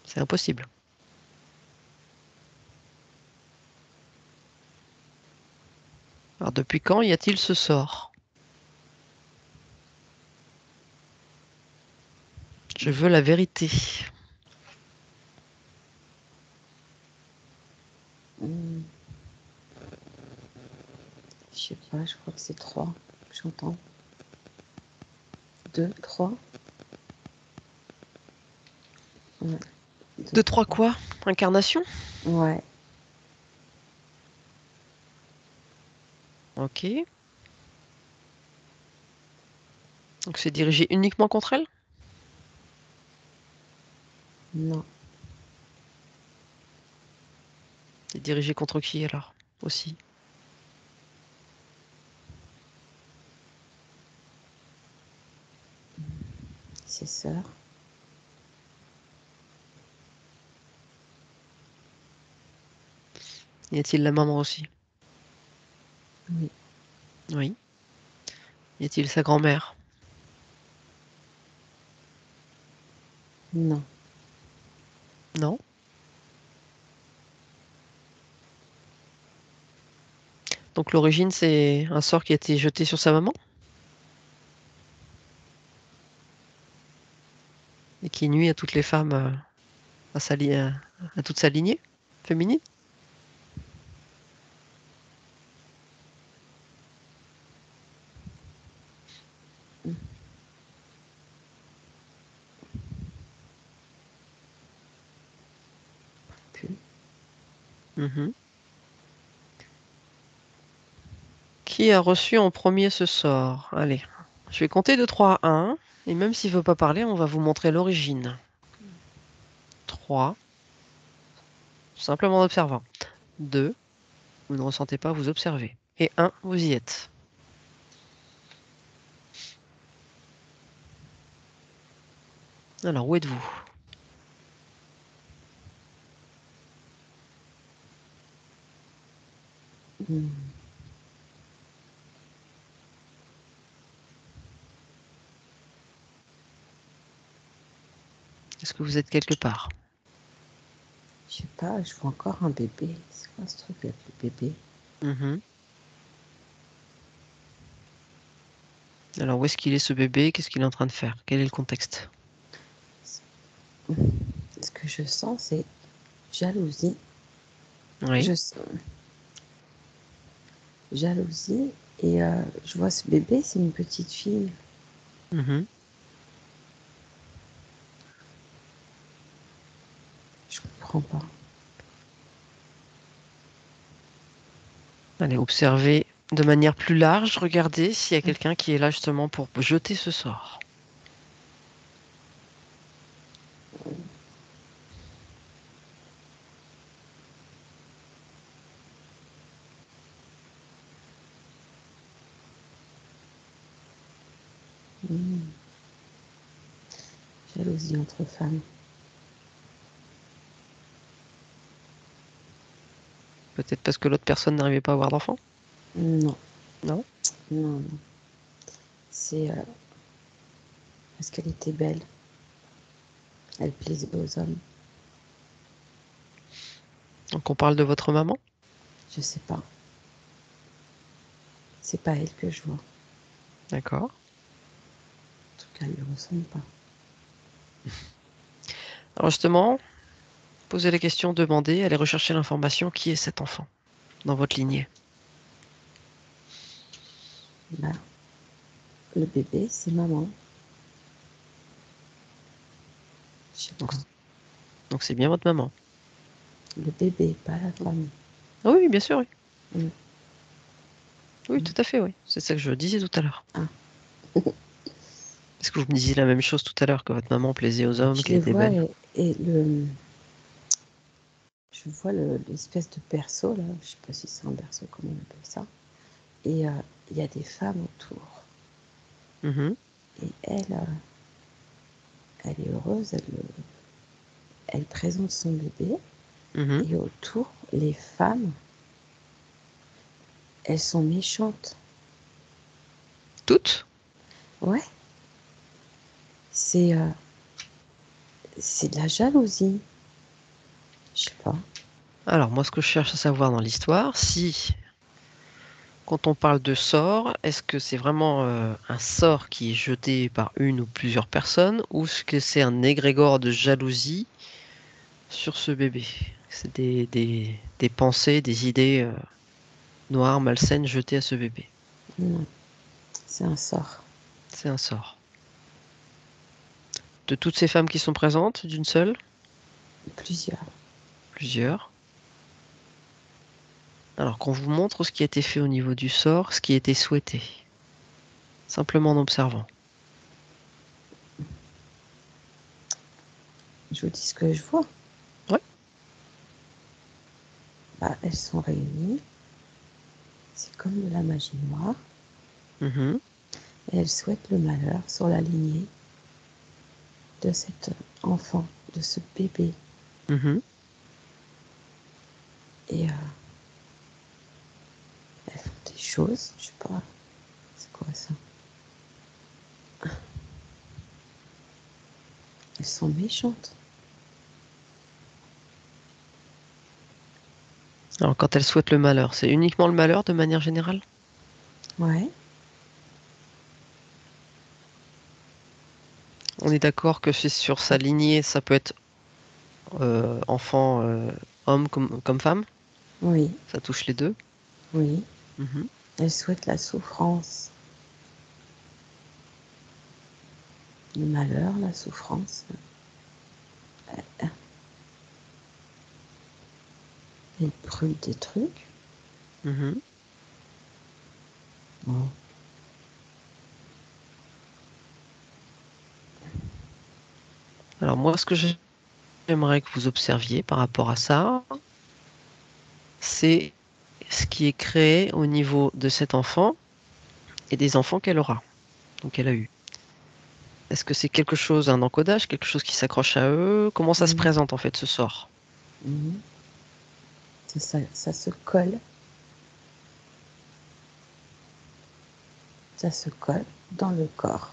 [SPEAKER 1] C'est impossible. Alors depuis quand y a-t-il ce sort? Je veux la vérité.
[SPEAKER 2] Mm. Je sais pas, je crois que c'est 3. J'entends. 2, 3. Ouais. 2,
[SPEAKER 1] De trois
[SPEAKER 2] 3.
[SPEAKER 1] quoi? Incarnation?
[SPEAKER 2] Ouais.
[SPEAKER 1] Ok. Donc c'est dirigé uniquement contre elle?
[SPEAKER 2] Non.
[SPEAKER 1] C'est dirigé contre qui alors? Aussi.
[SPEAKER 2] Ses sœurs.
[SPEAKER 1] Y a-t-il la maman aussi?
[SPEAKER 2] Oui.
[SPEAKER 1] Oui. Y a-t-il sa grand-mère?
[SPEAKER 2] Non.
[SPEAKER 1] Non. Donc l'origine, c'est un sort qui a été jeté sur sa maman et qui nuit à toutes les femmes, à toute sa lignée féminine?
[SPEAKER 2] Plus.
[SPEAKER 1] Mhm. Qui a reçu en premier ce sort? Allez, je vais compter de 3 à 1. Et même s'il ne veut pas parler, on va vous montrer l'origine. 3, simplement en observant. 2, vous ne ressentez pas, vous observez. Et 1, vous y êtes. Alors, où êtes-vous?
[SPEAKER 2] Hmm.
[SPEAKER 1] Est-ce que vous êtes quelque part?
[SPEAKER 2] Je sais pas, je vois encore un bébé. C'est quoi ce truc avec le bébé?
[SPEAKER 1] Mhm. Alors, où est-ce qu'il est ce bébé? Qu'est-ce qu'il est en train de faire? Quel est le contexte?
[SPEAKER 2] Ce que je sens, c'est jalousie.
[SPEAKER 1] Oui.
[SPEAKER 2] Je sens jalousie et je vois ce bébé, c'est une petite fille.
[SPEAKER 1] Mhm.
[SPEAKER 2] Je comprends pas.
[SPEAKER 1] Allez, observez de manière plus large. Regardez s'il y a quelqu'un qui est là justement pour jeter ce sort.
[SPEAKER 2] Hmm. Jalousie entre femmes.
[SPEAKER 1] Peut-être parce que l'autre personne n'arrivait pas à avoir d'enfant?
[SPEAKER 2] Non,
[SPEAKER 1] Non?
[SPEAKER 2] non, non. C'est parce qu'elle était belle. Elle plaisait aux hommes.
[SPEAKER 1] Donc on parle de votre maman?
[SPEAKER 2] Je sais pas. C'est pas elle que je vois.
[SPEAKER 1] D'accord.
[SPEAKER 2] En tout cas, elle ne ressemble pas.
[SPEAKER 1] Alors justement, posez la question, demandez, allez rechercher l'information. Qui est cet enfant dans votre lignée?
[SPEAKER 2] Bah, le bébé, c'est maman. Je sais
[SPEAKER 1] Donc
[SPEAKER 2] pas.
[SPEAKER 1] donc c'est bien votre maman.
[SPEAKER 2] Le bébé, pas la femme.
[SPEAKER 1] Ah oui, bien sûr, oui.
[SPEAKER 2] Mm.
[SPEAKER 1] Oui,
[SPEAKER 2] Mm.
[SPEAKER 1] tout à fait, oui. C'est ça que je disais tout à l'heure.
[SPEAKER 2] Ah,
[SPEAKER 1] Est-ce que vous me disiez la même chose tout à l'heure, que votre maman plaisait aux hommes,
[SPEAKER 2] je
[SPEAKER 1] qu'elle
[SPEAKER 2] les
[SPEAKER 1] était
[SPEAKER 2] vois
[SPEAKER 1] belle?
[SPEAKER 2] je vois l'espèce de berceau là. Je sais pas si c'est un berceau, comment on appelle ça. Et il y a des femmes autour.
[SPEAKER 1] Mhm,
[SPEAKER 2] Et elle est heureuse. Elle présente son bébé.
[SPEAKER 1] mhm.
[SPEAKER 2] Et autour, les femmes, elles sont méchantes.
[SPEAKER 1] Toutes?
[SPEAKER 2] Ouais, c'est euh, c'est de la jalousie. Je sais pas.
[SPEAKER 1] Alors, moi, ce que je cherche à savoir dans l'histoire, si, quand on parle de sort, est-ce que c'est vraiment un sort qui est jeté par une ou plusieurs personnes, ou est-ce que c'est un égrégore de jalousie sur ce bébé? C'est des pensées, des idées noires, malsaines jetées à ce bébé.
[SPEAKER 2] Non, c'est un sort.
[SPEAKER 1] C'est un sort. De toutes ces femmes qui sont présentes, d'une seule,
[SPEAKER 2] Plusieurs.
[SPEAKER 1] plusieurs. Alors qu'on vous montre ce qui a été fait au niveau du sort, ce qui a été souhaité, simplement en observant.
[SPEAKER 2] Je vous dis ce que je vois.
[SPEAKER 1] Ouais.
[SPEAKER 2] Bah, elles sont réunies. C'est comme de la magie noire.
[SPEAKER 1] Mhm,
[SPEAKER 2] Et elles souhaitent le malheur sur la lignée de cet enfant, de ce bébé.
[SPEAKER 1] mhm.
[SPEAKER 2] Et elles font des choses. Je sais pas. C'est quoi ça? Elles sont méchantes.
[SPEAKER 1] Alors quand elle souhaite le malheur, c'est uniquement le malheur de manière générale?
[SPEAKER 2] Ouais.
[SPEAKER 1] On est d'accord que c'est sur sa lignée, ça peut être enfant, homme comme femme,
[SPEAKER 2] Oui.
[SPEAKER 1] ça touche les deux.
[SPEAKER 2] Oui.
[SPEAKER 1] Mhm.
[SPEAKER 2] Elles souhaitent la souffrance. Le malheur, la souffrance. Elles brûlent des trucs.
[SPEAKER 1] Mhm.
[SPEAKER 2] Bon.
[SPEAKER 1] Alors moi, ce que j'aimerais que vous observiez par rapport à ça, c'est ce qui est créé au niveau de cet enfant et des enfants qu'elle aura, donc elle a eu. Est-ce que c'est quelque chose, un encodage, quelque chose qui s'accroche à eux? Comment ça se
[SPEAKER 2] Mhm.
[SPEAKER 1] présente en fait ce sort?
[SPEAKER 2] Mhm. Ça se colle. ça se colle dans le corps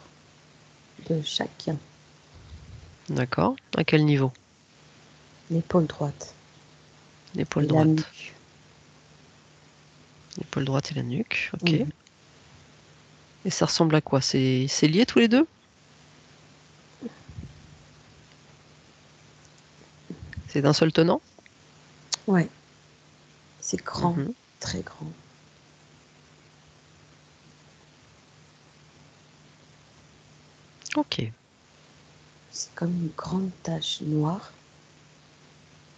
[SPEAKER 2] de chacun.
[SPEAKER 1] D'accord. À quel niveau?
[SPEAKER 2] L'épaule droite
[SPEAKER 1] L'épaule
[SPEAKER 2] et la
[SPEAKER 1] droite.
[SPEAKER 2] nuque.
[SPEAKER 1] L'épaule droite et la nuque. Ok.
[SPEAKER 2] Mhm.
[SPEAKER 1] Et ça ressemble à quoi? C'est lié tous les deux? C'est d'un seul tenant?
[SPEAKER 2] Ouais, c'est grand,
[SPEAKER 1] Mhm.
[SPEAKER 2] très grand.
[SPEAKER 1] Ok.
[SPEAKER 2] C'est comme une grande tache noire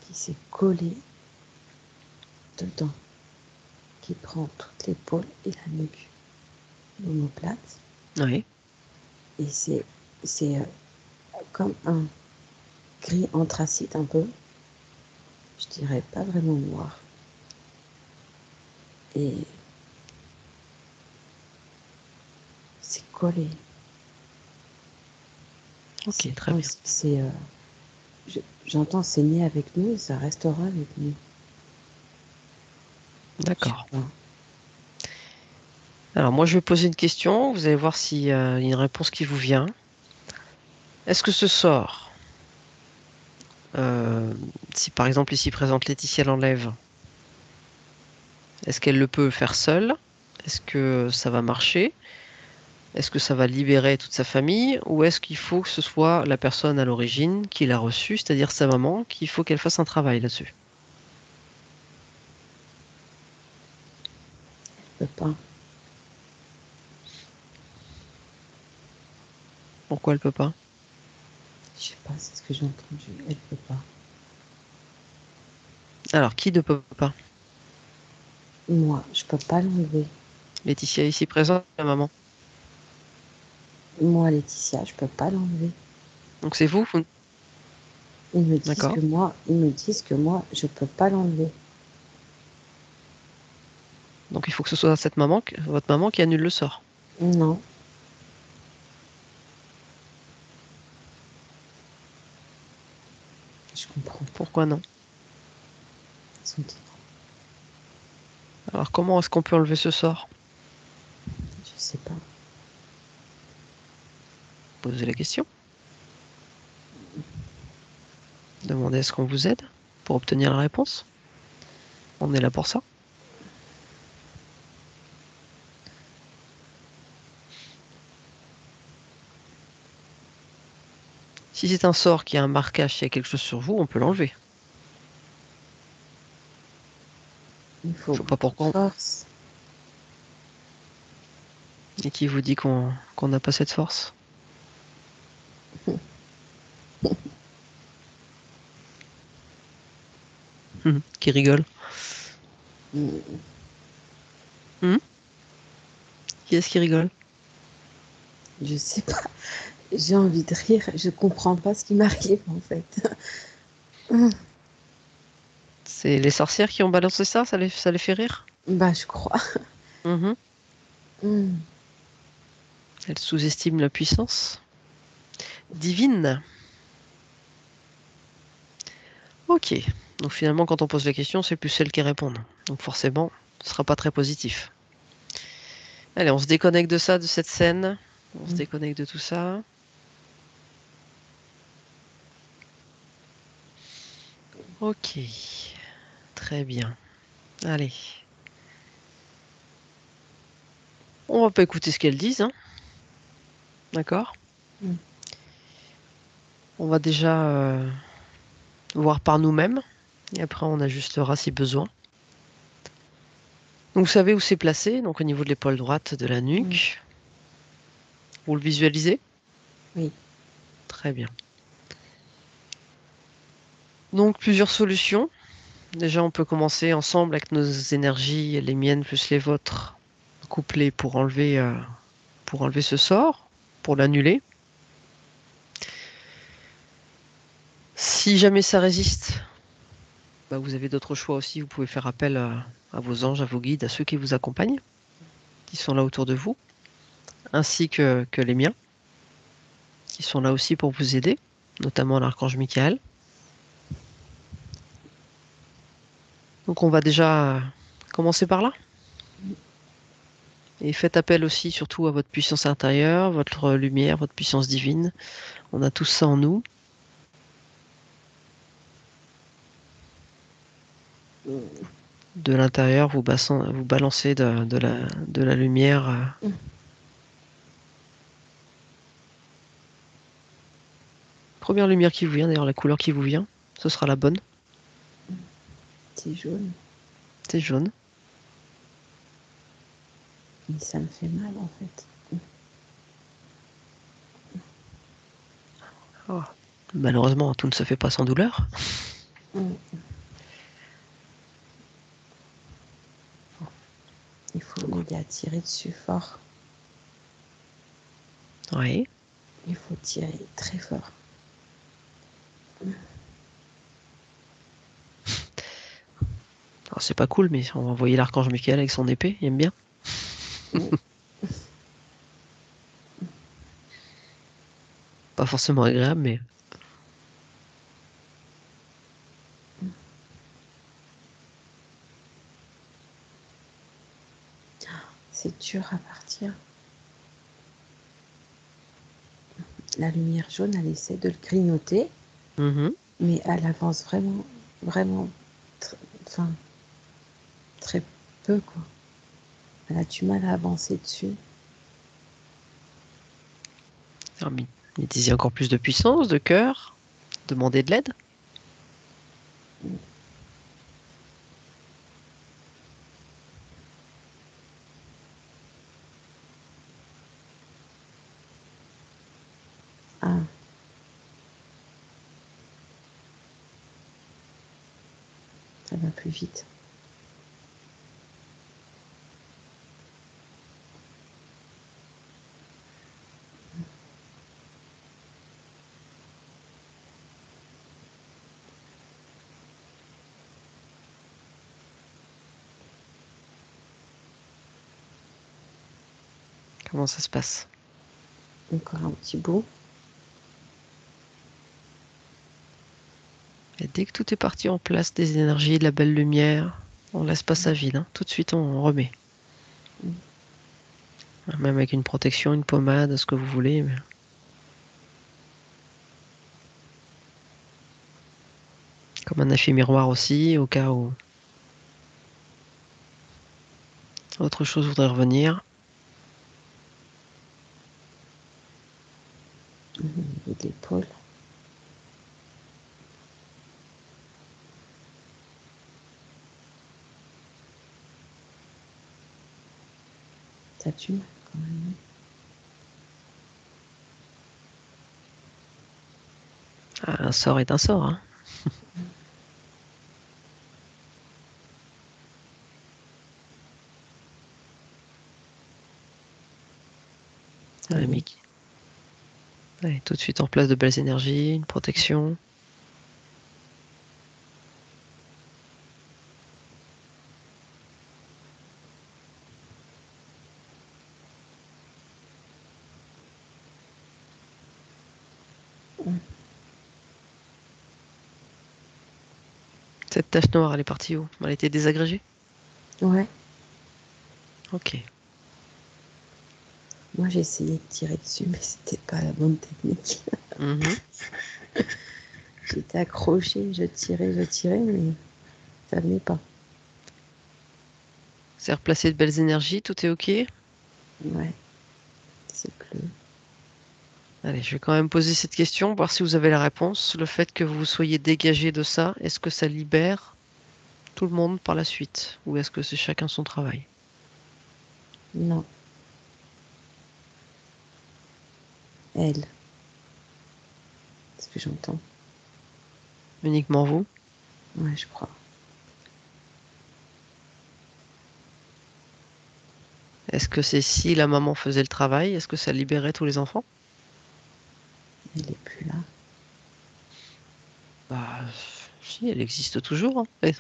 [SPEAKER 2] qui s'est collée dedans, qui prend toute l'épaule et la nuque, l'omoplate.
[SPEAKER 1] Oui.
[SPEAKER 2] Et c'est comme un gris anthracite un peu, je dirais pas vraiment noir. Et c'est collé.
[SPEAKER 1] Ok,
[SPEAKER 2] C'est
[SPEAKER 1] très
[SPEAKER 2] comme
[SPEAKER 1] bien.
[SPEAKER 2] si c'est. J'entends c'est né avec nous et ça restera avec nous. Je sais
[SPEAKER 1] D'accord.
[SPEAKER 2] pas.
[SPEAKER 1] Alors moi, je vais poser une question. Vous allez voir s'il y a une réponse qui vous vient. Est-ce que ce sort, euh, si par exemple ici présente Laetitia l'enlève, est-ce qu'elle le peut faire seule? Est-ce que ça va marcher? Est-ce que ça va libérer toute sa famille? Ou est-ce qu'il faut que ce soit la personne à l'origine qui l'a reçu, c'est-à-dire sa maman, qu'il faut qu'elle fasse un travail là-dessus?
[SPEAKER 2] Je peux pas.
[SPEAKER 1] Pourquoi elle peut pas?
[SPEAKER 2] Je sais pas, c'est ce que j'ai entendu. Elle peut pas.
[SPEAKER 1] Alors, qui ne peut pas?
[SPEAKER 2] Moi, je peux pas l'enlever.
[SPEAKER 1] Laetitia ici présente, la maman.
[SPEAKER 2] Moi, Laetitia, je peux pas l'enlever.
[SPEAKER 1] Donc c'est vous? D'accord.
[SPEAKER 2] Ils me disent que moi, je peux pas l'enlever.
[SPEAKER 1] Donc il faut que ce soit cette maman, votre maman qui annule le sort.
[SPEAKER 2] Non, je comprends pas.
[SPEAKER 1] Pourquoi non?
[SPEAKER 2] Ils sont différents.
[SPEAKER 1] Alors comment est-ce qu'on peut enlever ce sort?
[SPEAKER 2] Je sais pas.
[SPEAKER 1] Posez la question. Demandez est-ce qu'on vous aide pour obtenir la réponse. On est là pour ça. Si c'est un sort qui a un marquage, s'il y a quelque chose sur vous, on peut l'enlever.
[SPEAKER 2] Il faut
[SPEAKER 1] Je vois pas
[SPEAKER 2] beaucoup de
[SPEAKER 1] pourquoi.
[SPEAKER 2] force.
[SPEAKER 1] Et qui vous dit qu'on n'a pas cette force? Qui rigole?
[SPEAKER 2] Hmm,
[SPEAKER 1] Hmm. Qui est-ce qui rigole?
[SPEAKER 2] Je sais pas. J'ai envie de rire. Je comprends pas ce qui m'arrive en fait.
[SPEAKER 1] C'est les sorcières qui ont balancé ça? Ça les fait rire?
[SPEAKER 2] Bah, je crois.
[SPEAKER 1] Mhm.
[SPEAKER 2] Hmm.
[SPEAKER 1] Elles sous-estiment la puissance divine. Ok. Donc finalement, quand on pose la question, c'est plus celles qui répondent. Donc forcément, ce sera pas très positif. Allez, on se déconnecte de ça, de cette scène. On se
[SPEAKER 2] Hmm.
[SPEAKER 1] déconnecte de tout ça. Ok. Très bien. Allez. On va pas écouter ce qu'elles disent, hein. D'accord?
[SPEAKER 2] Hmm.
[SPEAKER 1] On va déjà voir par nous-mêmes. Et après, on ajustera si besoin. Donc, vous savez où c'est placé, donc au niveau de l'épaule droite de la
[SPEAKER 2] Hmm.
[SPEAKER 1] nuque. Vous le visualisez?
[SPEAKER 2] Oui.
[SPEAKER 1] Très bien. Donc, plusieurs solutions. Déjà, on peut commencer ensemble avec nos énergies, les miennes plus les vôtres, couplées pour enlever ce sort, pour l'annuler. Si jamais ça résiste, bah, vous avez d'autres choix aussi. Vous pouvez faire appel à vos anges, à vos guides, à ceux qui vous accompagnent, qui sont là autour de vous, ainsi que les miens, qui sont là aussi pour vous aider, notamment l'archange Michael. Donc on va déjà commencer par là Et faites appel aussi surtout à votre puissance intérieure, votre lumière, votre puissance divine. On a tout ça en nous. De l'intérieur, vous balancez de la lumière. Première lumière qui vous vient, d'ailleurs la couleur qui vous vient, ce sera la bonne.
[SPEAKER 2] C'est jaune.
[SPEAKER 1] C'est jaune.
[SPEAKER 2] Et ça me fait mal en fait.
[SPEAKER 1] Oh. Malheureusement, tout ne se fait pas sans douleur.
[SPEAKER 2] Il faut m'aider à tirer dessus fort.
[SPEAKER 1] Oui.
[SPEAKER 2] Il faut tirer très fort.
[SPEAKER 1] Alors, c'est pas cool, mais on va envoyer l'archange Michael avec son épée, il aime bien. Pas forcément agréable, mais...
[SPEAKER 2] C'est dur à partir. La lumière jaune, elle essaie de le grignoter, mais elle avance vraiment, vraiment, enfin, très peu, quoi. Elle a du mal à avancer dessus.
[SPEAKER 1] Alors, mettez-y encore plus de puissance, de cœur, demandez de l'aide.
[SPEAKER 2] Ah. Ça va plus vite.
[SPEAKER 1] Comment ça se passe?
[SPEAKER 2] Encore un petit bout.
[SPEAKER 1] Et dès que tout est parti en place, des énergies, de la belle lumière, on laisse pas ça vide. Hein. Tout de suite, on remet. Même avec une protection, une pommade, ce que vous voulez. Mais... Comme un effet miroir aussi, au cas où autre chose voudrait revenir.
[SPEAKER 2] Au niveau de l'épaule. Ça tue mal quand même.
[SPEAKER 1] Ah, un sort est un sort. Hein.
[SPEAKER 2] Ça y est.
[SPEAKER 1] Mickey. Allez, tout de suite en place de belles énergies, une protection. Cette tache noire, elle est partie où? Elle a été désagrégée?
[SPEAKER 2] Ouais.
[SPEAKER 1] Ok.
[SPEAKER 2] Moi, j'ai essayé de tirer dessus, mais c'était pas la bonne technique. J'étais accrochée, je tirais, mais ça venait pas.
[SPEAKER 1] C'est replacé de belles énergies, tout est ok?
[SPEAKER 2] Ouais. C'est bleu.
[SPEAKER 1] Allez, je vais quand même poser cette question, voir si vous avez la réponse. Le fait que vous soyez dégagé de ça, est-ce que ça libère tout le monde par la suite? Ou est-ce que c'est chacun son travail?
[SPEAKER 2] Non. Elle. C'est ce que j'entends.
[SPEAKER 1] Uniquement vous?
[SPEAKER 2] Ouais, je crois.
[SPEAKER 1] Est-ce que c'est si la maman faisait le travail, est-ce que ça libérait tous les enfants?
[SPEAKER 2] Elle est plus là.
[SPEAKER 1] Bah, si, elle existe toujours. Hein. Elle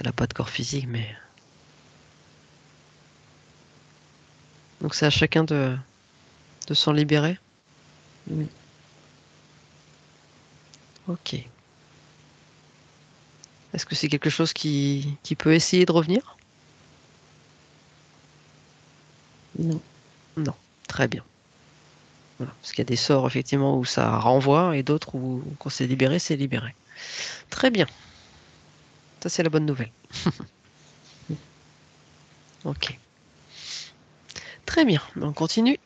[SPEAKER 1] n'a pas de corps physique, mais... Donc c'est à chacun de s'en libérer?
[SPEAKER 2] Oui.
[SPEAKER 1] Ok. Est-ce que c'est quelque chose qui peut essayer de revenir?
[SPEAKER 2] Non.
[SPEAKER 1] Non. Très bien. Voilà. Parce qu'il y a des sorts, effectivement, où ça renvoie et d'autres où, quand c'est libéré, c'est libéré. Très bien. Ça, c'est la bonne nouvelle. Ok. Très bien. On continue.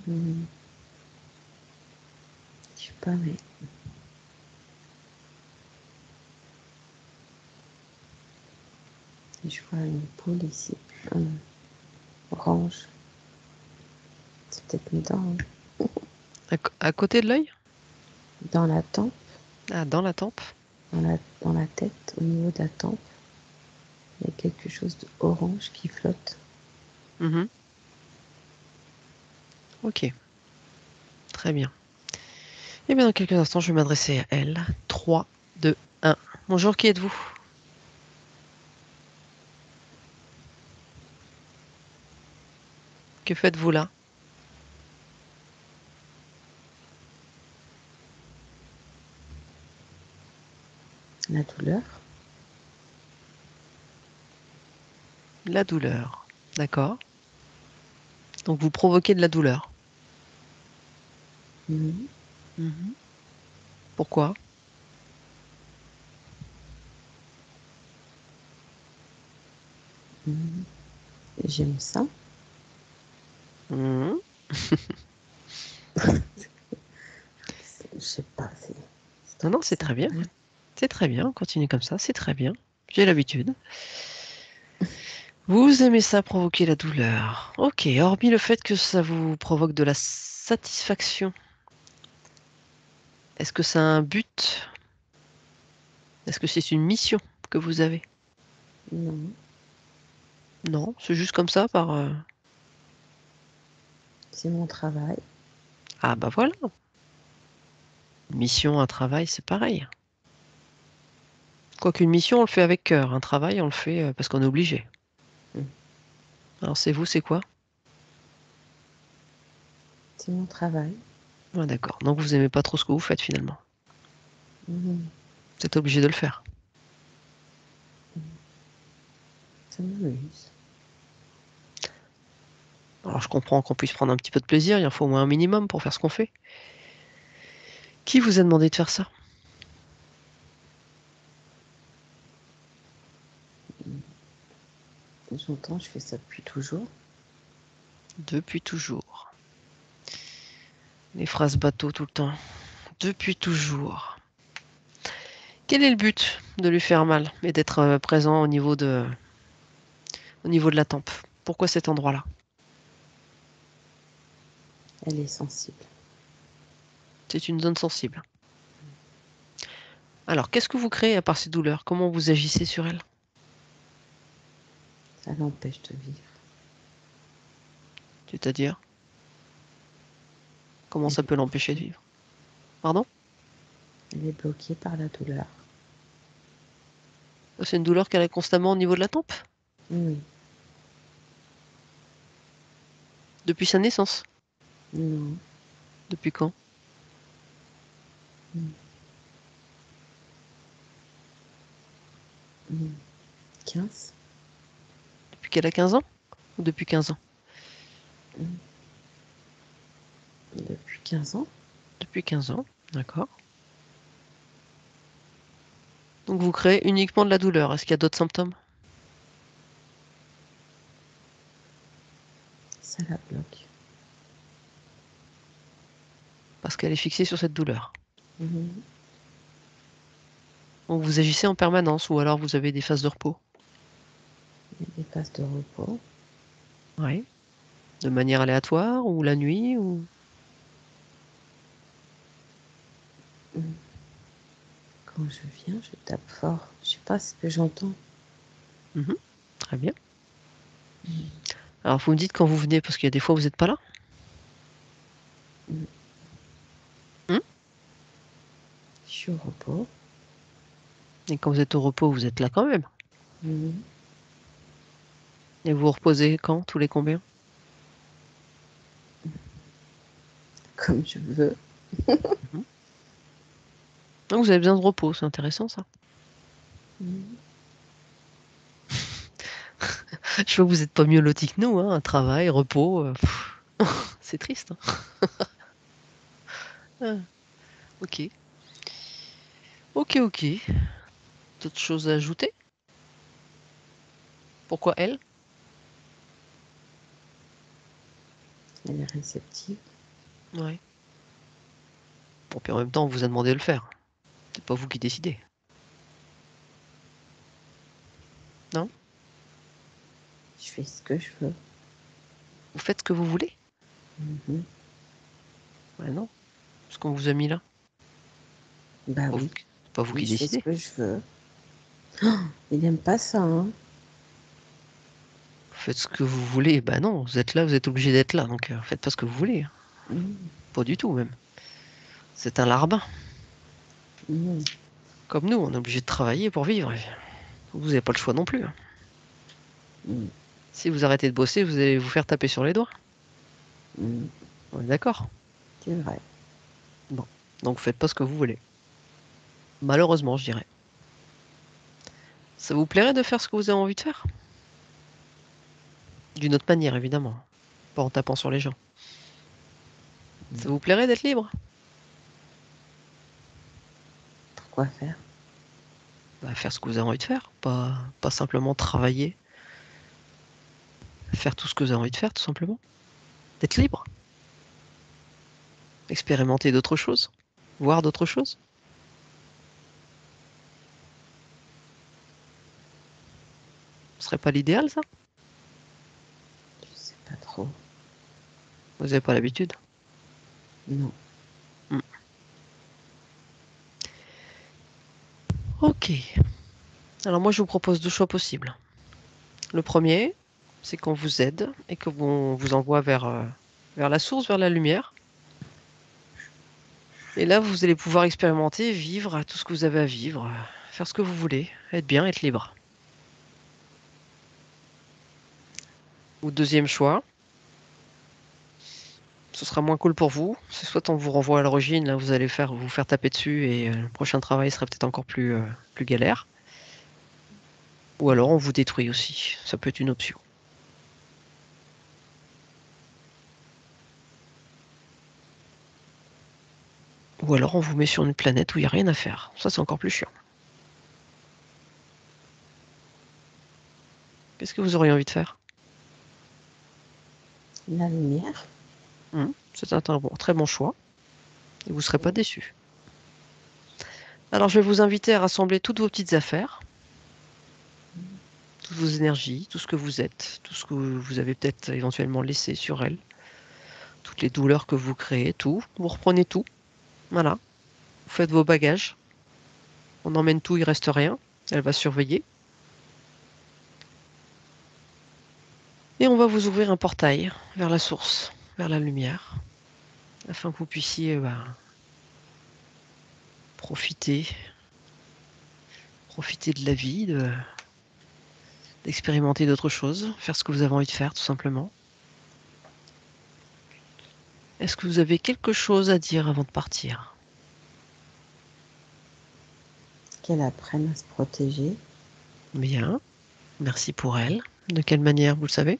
[SPEAKER 2] Hmm, je sais pas, mais je vois une poule ici. Orange. C'est peut-être une dent, hein.
[SPEAKER 1] À côté de l'œil?
[SPEAKER 2] Dans la tempe,
[SPEAKER 1] Ah, dans la tempe?
[SPEAKER 2] dans la tête, au niveau de la tempe, il y a quelque chose d'orange qui flotte.
[SPEAKER 1] Mhm. Ok. Très bien. Et bien, dans quelques instants, je vais m'adresser à elle. 3, 2, 1. Bonjour, qui êtes-vous? Que faites-vous là?
[SPEAKER 2] La douleur.
[SPEAKER 1] La douleur. D'accord. Donc, vous provoquez de la douleur.
[SPEAKER 2] Mhm,
[SPEAKER 1] Mhm. Pourquoi?
[SPEAKER 2] mhm. J'aime ça.
[SPEAKER 1] Mhm.
[SPEAKER 2] Je sais pas, c'est
[SPEAKER 1] Non,
[SPEAKER 2] trop
[SPEAKER 1] non, c'est très bien.
[SPEAKER 2] bizarre, hein.
[SPEAKER 1] C'est très bien. Continuez comme ça, c'est très bien. J'ai l'habitude. Vous aimez ça provoquer la douleur. Ok, hormis le fait que ça vous provoque de la satisfaction, est-ce que ça a un but? Est-ce que c'est une mission que vous avez?
[SPEAKER 2] Non,
[SPEAKER 1] Non, c'est juste comme ça par...
[SPEAKER 2] c'est mon travail.
[SPEAKER 1] Ah bah voilà, mission, un travail, c'est pareil. Quoiqu'une mission, on le fait avec cœur. Un travail, on le fait parce qu'on est obligé.
[SPEAKER 2] Mm.
[SPEAKER 1] Alors c'est vous, c'est quoi?
[SPEAKER 2] C'est mon travail.
[SPEAKER 1] Ah, d'accord. Donc vous aimez pas trop ce que vous faites finalement.
[SPEAKER 2] Mhm.
[SPEAKER 1] Vous êtes obligé de le faire.
[SPEAKER 2] Ça m'amuse.
[SPEAKER 1] Alors je comprends qu'on puisse prendre un petit peu de plaisir, il en faut au moins un minimum pour faire ce qu'on fait. Qui vous a demandé de faire ça?
[SPEAKER 2] J'entends, je fais ça depuis toujours.
[SPEAKER 1] Depuis toujours. Les phrases bateau tout le temps. Depuis toujours. Quel est le but de lui faire mal et d'être présent au niveau de la tempe? Pourquoi cet endroit-là?
[SPEAKER 2] Elle est sensible.
[SPEAKER 1] C'est une zone sensible. Alors, qu'est-ce que vous créez à part ces douleurs? Comment vous agissez sur elle?
[SPEAKER 2] Ça l'empêche de vivre.
[SPEAKER 1] C'est-à-dire, comment
[SPEAKER 2] Elle
[SPEAKER 1] ça
[SPEAKER 2] est
[SPEAKER 1] peut l'empêcher de
[SPEAKER 2] bloquée.
[SPEAKER 1] vivre? Pardon?
[SPEAKER 2] Elle est bloquée par la douleur.
[SPEAKER 1] C'est une douleur qu'elle a constamment au niveau de la tempe?
[SPEAKER 2] Oui.
[SPEAKER 1] Depuis sa naissance?
[SPEAKER 2] Non.
[SPEAKER 1] Depuis quand?
[SPEAKER 2] Mm. Mm. 15.
[SPEAKER 1] Depuis qu'elle a 15 ans? Ou depuis 15 ans?
[SPEAKER 2] Mm. Depuis 15 ans.
[SPEAKER 1] Depuis 15 ans, d'accord. Donc vous créez uniquement de la douleur. Est-ce qu'il y a d'autres symptômes?
[SPEAKER 2] Ça la bloque.
[SPEAKER 1] Parce qu'elle est fixée sur cette douleur.
[SPEAKER 2] Mhm.
[SPEAKER 1] Donc vous agissez en permanence ou alors vous avez des phases de repos?
[SPEAKER 2] Il y a des phases de repos.
[SPEAKER 1] Oui. De manière aléatoire ou la nuit ou...
[SPEAKER 2] Mm. Quand je viens, je tape fort. Je sais pas ce que j'entends.
[SPEAKER 1] Mhm. Très bien. Alors, vous me dites quand vous venez, parce qu'il y a des fois, vous n'êtes pas là? Mmh?
[SPEAKER 2] Je suis au repos.
[SPEAKER 1] Et quand vous êtes au repos, vous êtes là quand même?
[SPEAKER 2] Mhm.
[SPEAKER 1] Et vous vous reposez quand? Tous les combien?
[SPEAKER 2] Comme je veux.
[SPEAKER 1] Mmh. Donc vous avez besoin de repos, c'est intéressant ça.
[SPEAKER 2] Mhm.
[SPEAKER 1] Je vois que vous êtes pas mieux lotis que nous, hein, travail, repos, c'est triste, hein. Ah, OK. OK, OK. D'autres choses à ajouter? Pourquoi elle?
[SPEAKER 2] Elle est réceptive.
[SPEAKER 1] Ouais. Bon, puis en même temps, on vous a demandé de le faire. C'est pas vous qui décidez. Non?
[SPEAKER 2] Je fais ce que je veux.
[SPEAKER 1] Vous faites ce que vous voulez?
[SPEAKER 2] Mhm.
[SPEAKER 1] Ouais, non, parce qu'on vous a mis là.
[SPEAKER 2] Bah
[SPEAKER 1] Pas vous
[SPEAKER 2] oui.
[SPEAKER 1] qui c'est pas vous
[SPEAKER 2] Oui,
[SPEAKER 1] qui
[SPEAKER 2] je fais ce
[SPEAKER 1] décidez.
[SPEAKER 2] que je veux. Oh, il n'aime pas ça, hein.
[SPEAKER 1] Vous faites ce que vous voulez. Bah non, vous êtes là, vous êtes obligé d'être là, donc faites pas ce que vous voulez, hein.
[SPEAKER 2] Mhm.
[SPEAKER 1] Pas du tout même. C'est un larbin.
[SPEAKER 2] Mhm.
[SPEAKER 1] Comme nous, on est obligé de travailler pour vivre. Vous avez pas le choix non plus, hein.
[SPEAKER 2] Mhm.
[SPEAKER 1] Si vous arrêtez de bosser, vous allez vous faire taper sur les doigts.
[SPEAKER 2] Mhm.
[SPEAKER 1] On est d'accord?
[SPEAKER 2] C'est vrai.
[SPEAKER 1] Bon, donc faites pas ce que vous voulez. Malheureusement, je dirais. Ça vous plairait de faire ce que vous avez envie de faire? D'une autre manière, évidemment, pas en tapant sur les gens. Ça vous plairait d'être libre?
[SPEAKER 2] Pourquoi faire?
[SPEAKER 1] Bah, faire ce que vous avez envie de faire, pas simplement travailler. Faire tout ce que vous avez envie de faire, tout simplement. D'être libre. Expérimenter d'autres choses. Voir d'autres choses. Ce serait pas l'idéal, ça?
[SPEAKER 2] Je sais pas trop.
[SPEAKER 1] Vous avez pas l'habitude?
[SPEAKER 2] Non.
[SPEAKER 1] Mmh. OK. Alors moi, je vous propose 2 choix possibles. Le premier, c'est qu'on vous aide et qu'on vous envoie vers la source, vers la lumière. Et là, vous allez pouvoir expérimenter, vivre tout ce que vous avez à vivre, faire ce que vous voulez, être bien, être libre. Ou deuxième choix, ce sera moins cool pour vous, c'est soit on vous renvoie à l'origine, là vous allez vous faire taper dessus et le prochain travail sera peut-être encore plus galère. Ou alors on vous détruit aussi, ça peut être une option. Ou alors on vous met sur une planète où il y a rien à faire. Ça, c'est encore plus chiant. Qu'est-ce que vous auriez envie de faire?
[SPEAKER 2] La lumière.
[SPEAKER 1] C'est un très bon choix et vous ne serez pas déçus. Alors je vais vous inviter à rassembler toutes vos petites affaires, toutes vos énergies, tout ce que vous êtes, tout ce que vous avez peut-être éventuellement laissé sur elle, toutes les douleurs que vous créez, tout. Vous reprenez tout. Voilà. Vous faites vos bagages. On emmène tout, il reste rien. Elle va surveiller. Et on va vous ouvrir un portail vers la source, vers la lumière, afin que vous puissiez profiter, profiter de la vie, d'expérimenter d'autres choses, faire ce que vous avez envie de faire, tout simplement. Est-ce que vous avez quelque chose à dire avant de partir?
[SPEAKER 2] Qu'elle apprenne à se protéger.
[SPEAKER 1] Bien, merci pour elle. De quelle manière, vous le savez?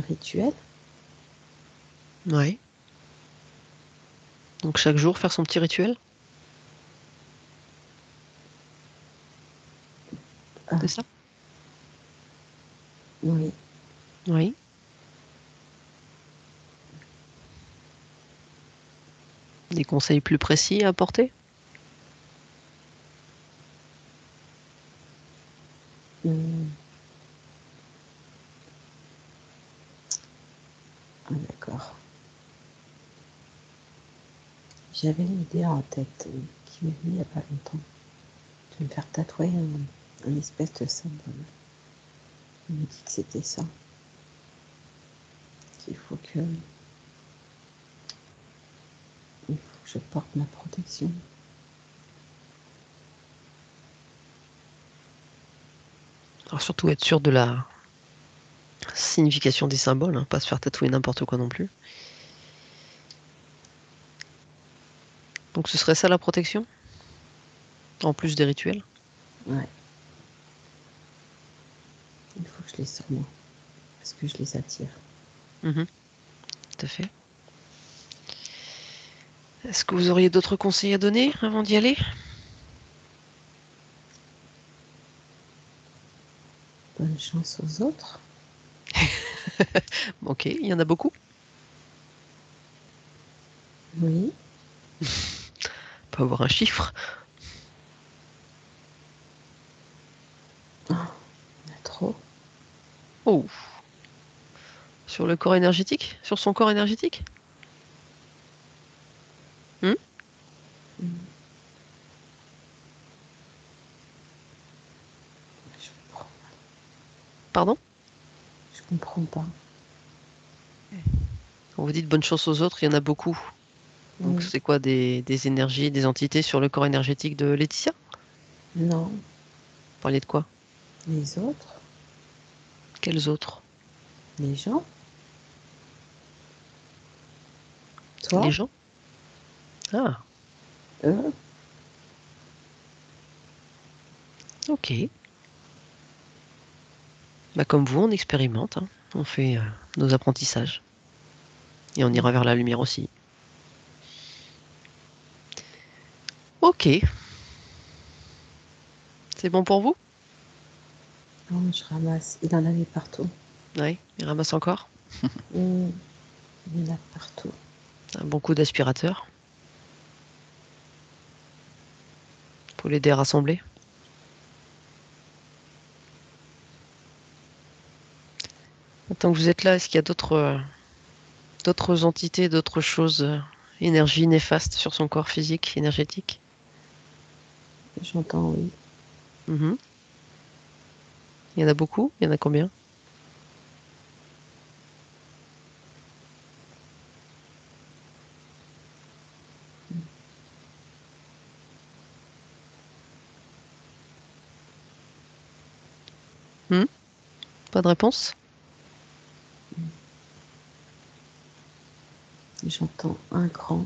[SPEAKER 2] Rituel.
[SPEAKER 1] Oui. Donc chaque jour, faire son petit rituel,
[SPEAKER 2] Ah,
[SPEAKER 1] c'est ça?
[SPEAKER 2] oui.
[SPEAKER 1] Oui. Des conseils plus précis à apporter?
[SPEAKER 2] Hmm. Ah, d'accord. J'avais une idée en tête qui m'est venu il n'y a pas longtemps. Je vais me faire tatouer un espèce de symbole. Il me dit que c'était ça. Qu'il faut que je porte ma protection.
[SPEAKER 1] Alors surtout être sûr de la signification des symboles, hein, pas se faire tatouer n'importe quoi non plus. Donc ce serait ça la protection? En plus des rituels?
[SPEAKER 2] Ouais. Il faut que je les sur moi. Parce que je les attire.
[SPEAKER 1] Tout à fait. Est-ce que vous auriez d'autres conseils à donner avant d'y aller?
[SPEAKER 2] Bonne chance aux autres.
[SPEAKER 1] Ok, il y en a beaucoup?
[SPEAKER 2] Oui.
[SPEAKER 1] On peut avoir un chiffre.
[SPEAKER 2] Oh, il y en a trop.
[SPEAKER 1] Oh. Sur le corps énergétique? Sur son corps énergétique?
[SPEAKER 2] Mm. Je comprends pas.
[SPEAKER 1] Pardon?
[SPEAKER 2] Je comprends pas.
[SPEAKER 1] Quand vous dites bonne chance aux autres, il y en a beaucoup. Donc
[SPEAKER 2] Oui.
[SPEAKER 1] c'est quoi des énergies, des entités sur le corps énergétique de Laetitia?
[SPEAKER 2] Non.
[SPEAKER 1] Vous parliez de quoi?
[SPEAKER 2] Les autres.
[SPEAKER 1] Quels autres?
[SPEAKER 2] Les gens.
[SPEAKER 1] Les
[SPEAKER 2] Toi.
[SPEAKER 1] gens? Ah,
[SPEAKER 2] Eux.
[SPEAKER 1] ok. Bah, comme vous, on expérimente, hein. On fait nos apprentissages. Et on ira vers la lumière aussi. Ok. C'est bon pour vous?
[SPEAKER 2] Non, je ramasse. Il en avait partout.
[SPEAKER 1] Oui, il ramasse encore.
[SPEAKER 2] Il y en a partout.
[SPEAKER 1] Un bon coup d'aspirateur. Pour l'aider à rassembler. Tant que vous êtes là, est-ce qu'il y a d'autres entités, d'autres choses, énergie néfaste sur son corps physique, énergétique?
[SPEAKER 2] J'entends oui.
[SPEAKER 1] Mhm. Il y en a beaucoup? Il y en a combien? Hmm. Pas de réponse?
[SPEAKER 2] J'entends un grand.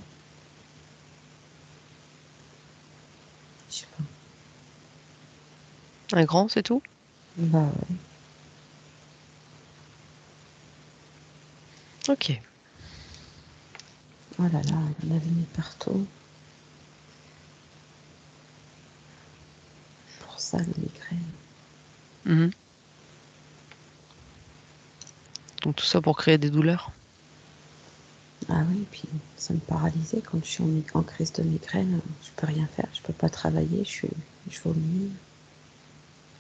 [SPEAKER 2] Je sais pas.
[SPEAKER 1] Un grand, c'est tout?
[SPEAKER 2] Bah ouais.
[SPEAKER 1] Ok.
[SPEAKER 2] Oh là là, il y en avait mis partout. Pour ça, les migraines.
[SPEAKER 1] Mhm. Donc tout ça pour créer des douleurs?
[SPEAKER 2] Ah oui, puis ça me paralysait quand je suis en crise de migraine. Je peux rien faire, je peux pas travailler, je vomis.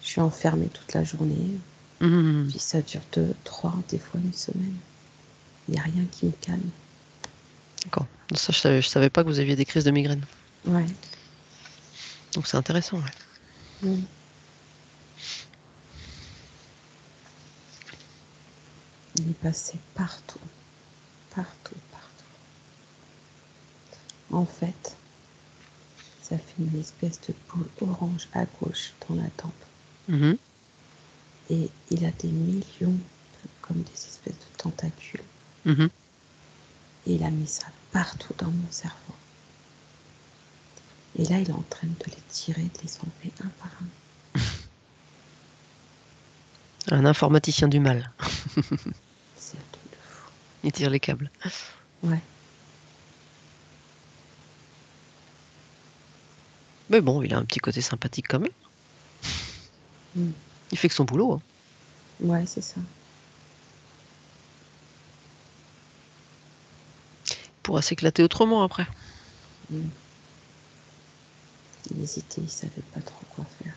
[SPEAKER 2] Je suis enfermée toute la journée.
[SPEAKER 1] Mhm.
[SPEAKER 2] Puis ça dure 2, 3, des fois une semaine. Il n'y a rien qui me calme.
[SPEAKER 1] D'accord. Ça, je savais pas que vous aviez des crises de migraine.
[SPEAKER 2] Ouais.
[SPEAKER 1] Donc c'est intéressant, ouais.
[SPEAKER 2] Mm. Il est passé partout. Partout, partout. En fait, ça fait une espèce de boule orange à gauche dans la tempe.
[SPEAKER 1] Mhm.
[SPEAKER 2] Et il a des millions, comme des espèces de tentacules.
[SPEAKER 1] Mhm.
[SPEAKER 2] Et il a mis ça partout dans mon cerveau. Et là, il est en train de les tirer, de les enlever un par un.
[SPEAKER 1] Un informaticien du mal.
[SPEAKER 2] C'est un truc de fou.
[SPEAKER 1] Il tire les câbles.
[SPEAKER 2] Ouais.
[SPEAKER 1] Mais bon, il a un petit côté sympathique quand même.
[SPEAKER 2] Mm.
[SPEAKER 1] Il fait que son boulot, hein.
[SPEAKER 2] Ouais, c'est ça.
[SPEAKER 1] Il pourra s'éclater autrement après.
[SPEAKER 2] Mm. Il hésitait, il savait pas trop quoi faire.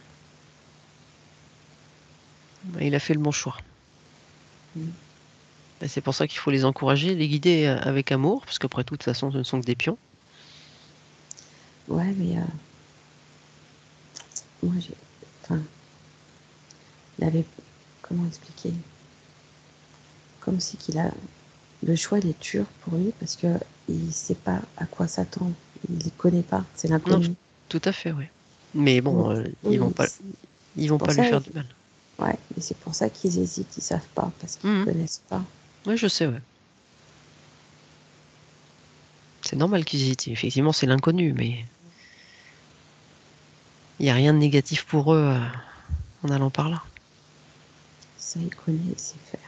[SPEAKER 1] Il a fait le bon choix.
[SPEAKER 2] Mm.
[SPEAKER 1] Et c'est pour ça qu'il faut les encourager, les guider avec amour, parce qu'après tout, de toute façon, ce ne sont que des pions.
[SPEAKER 2] Ouais, mais moi, enfin, il avait, comment expliquer? Comme si qu'il a le choix, il est dur pour lui parce que il sait pas à quoi s'attendre. Il les connaît pas, c'est
[SPEAKER 1] Non,
[SPEAKER 2] l'inconnu.
[SPEAKER 1] tout à fait, oui. Mais bon,
[SPEAKER 2] Oui,
[SPEAKER 1] ils
[SPEAKER 2] c'est
[SPEAKER 1] vont
[SPEAKER 2] pour
[SPEAKER 1] pas lui
[SPEAKER 2] ça,
[SPEAKER 1] faire du mal.
[SPEAKER 2] ouais, et c'est pour ça qu'ils hésitent, ils savent pas parce qu'ils
[SPEAKER 1] Mhm.
[SPEAKER 2] connaissent pas.
[SPEAKER 1] Oui, je sais, ouais. C'est normal qu'ils hésitent. Effectivement, c'est l'inconnu, mais il n'y a rien de négatif pour eux en allant par là.
[SPEAKER 2] Ça, il connaît, il sait faire.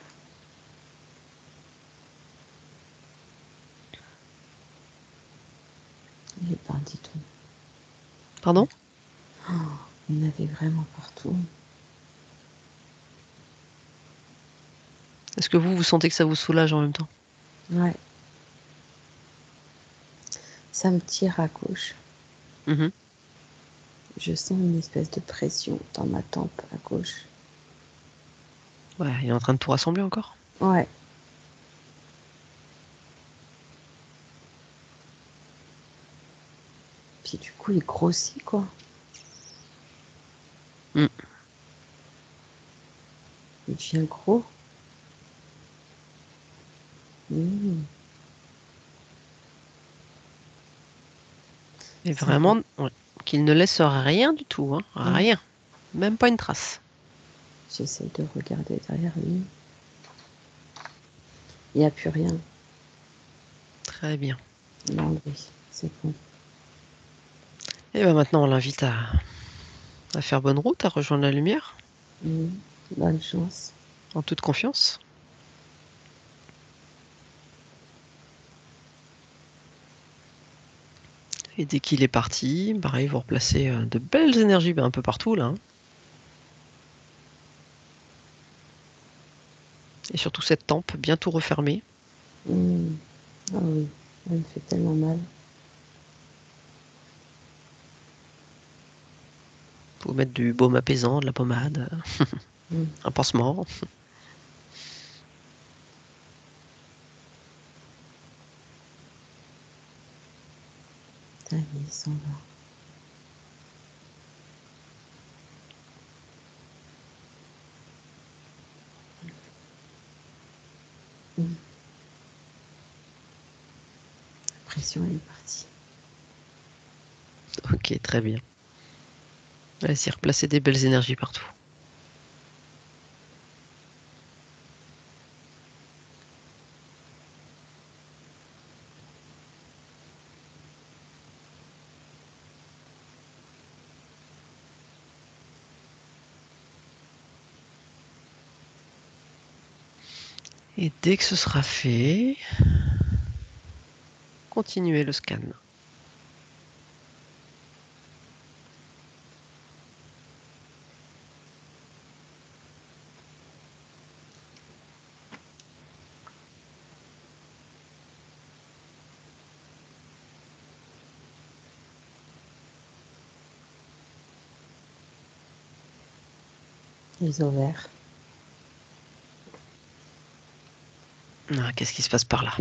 [SPEAKER 2] Les banditons.
[SPEAKER 1] Pardon?
[SPEAKER 2] Oh, il y en avait vraiment partout.
[SPEAKER 1] Est-ce que vous sentez que ça vous soulage en même temps?
[SPEAKER 2] Ouais, ça me tire à gauche.
[SPEAKER 1] Mhm.
[SPEAKER 2] Je sens une espèce de pression dans ma tempe à gauche.
[SPEAKER 1] Ouais, il est en train de tout rassembler encore.
[SPEAKER 2] Ouais. Puis du coup, il grossit, quoi.
[SPEAKER 1] Mm.
[SPEAKER 2] Il devient gros. Mmh.
[SPEAKER 1] Et
[SPEAKER 2] Ça fait...
[SPEAKER 1] vraiment, ouais, qu'il ne laisse rien du tout, hein.
[SPEAKER 2] Mmh.
[SPEAKER 1] Rien. Même pas une trace.
[SPEAKER 2] J'essaie de regarder derrière lui. Il n'y a plus rien.
[SPEAKER 1] Très bien.
[SPEAKER 2] Non, oui, c'est bon.
[SPEAKER 1] Et ben maintenant, on l'invite à faire bonne route, à rejoindre la lumière,
[SPEAKER 2] Mmh. Bonne chance.
[SPEAKER 1] en toute confiance. Et dès qu'il est parti, pareil, vous replacez de belles énergies un peu partout, là, hein. Et surtout cette tempe bien tout refermée.
[SPEAKER 2] Mmh. Ah oui, elle me fait tellement mal.
[SPEAKER 1] Vous mettre du baume apaisant, de la pommade,
[SPEAKER 2] Mmh.
[SPEAKER 1] un pansement.
[SPEAKER 2] Ça y est, il s'en va. Mmh. La pression, elle est partie.
[SPEAKER 1] Ok, très bien. Allez-y, replacer des belles énergies partout. Et dès que ce sera fait, continuez le scan.
[SPEAKER 2] Les ovaires.
[SPEAKER 1] Ah, qu'est-ce qui se passe par là?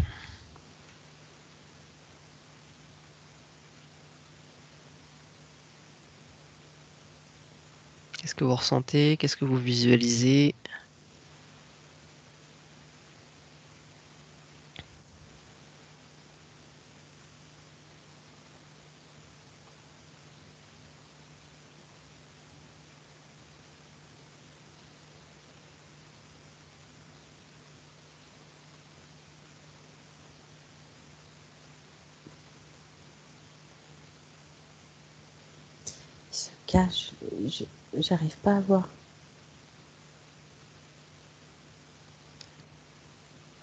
[SPEAKER 1] Qu'est-ce que vous ressentez? Qu'est-ce que vous visualisez?
[SPEAKER 2] Il se cache. J'arrive pas à voir.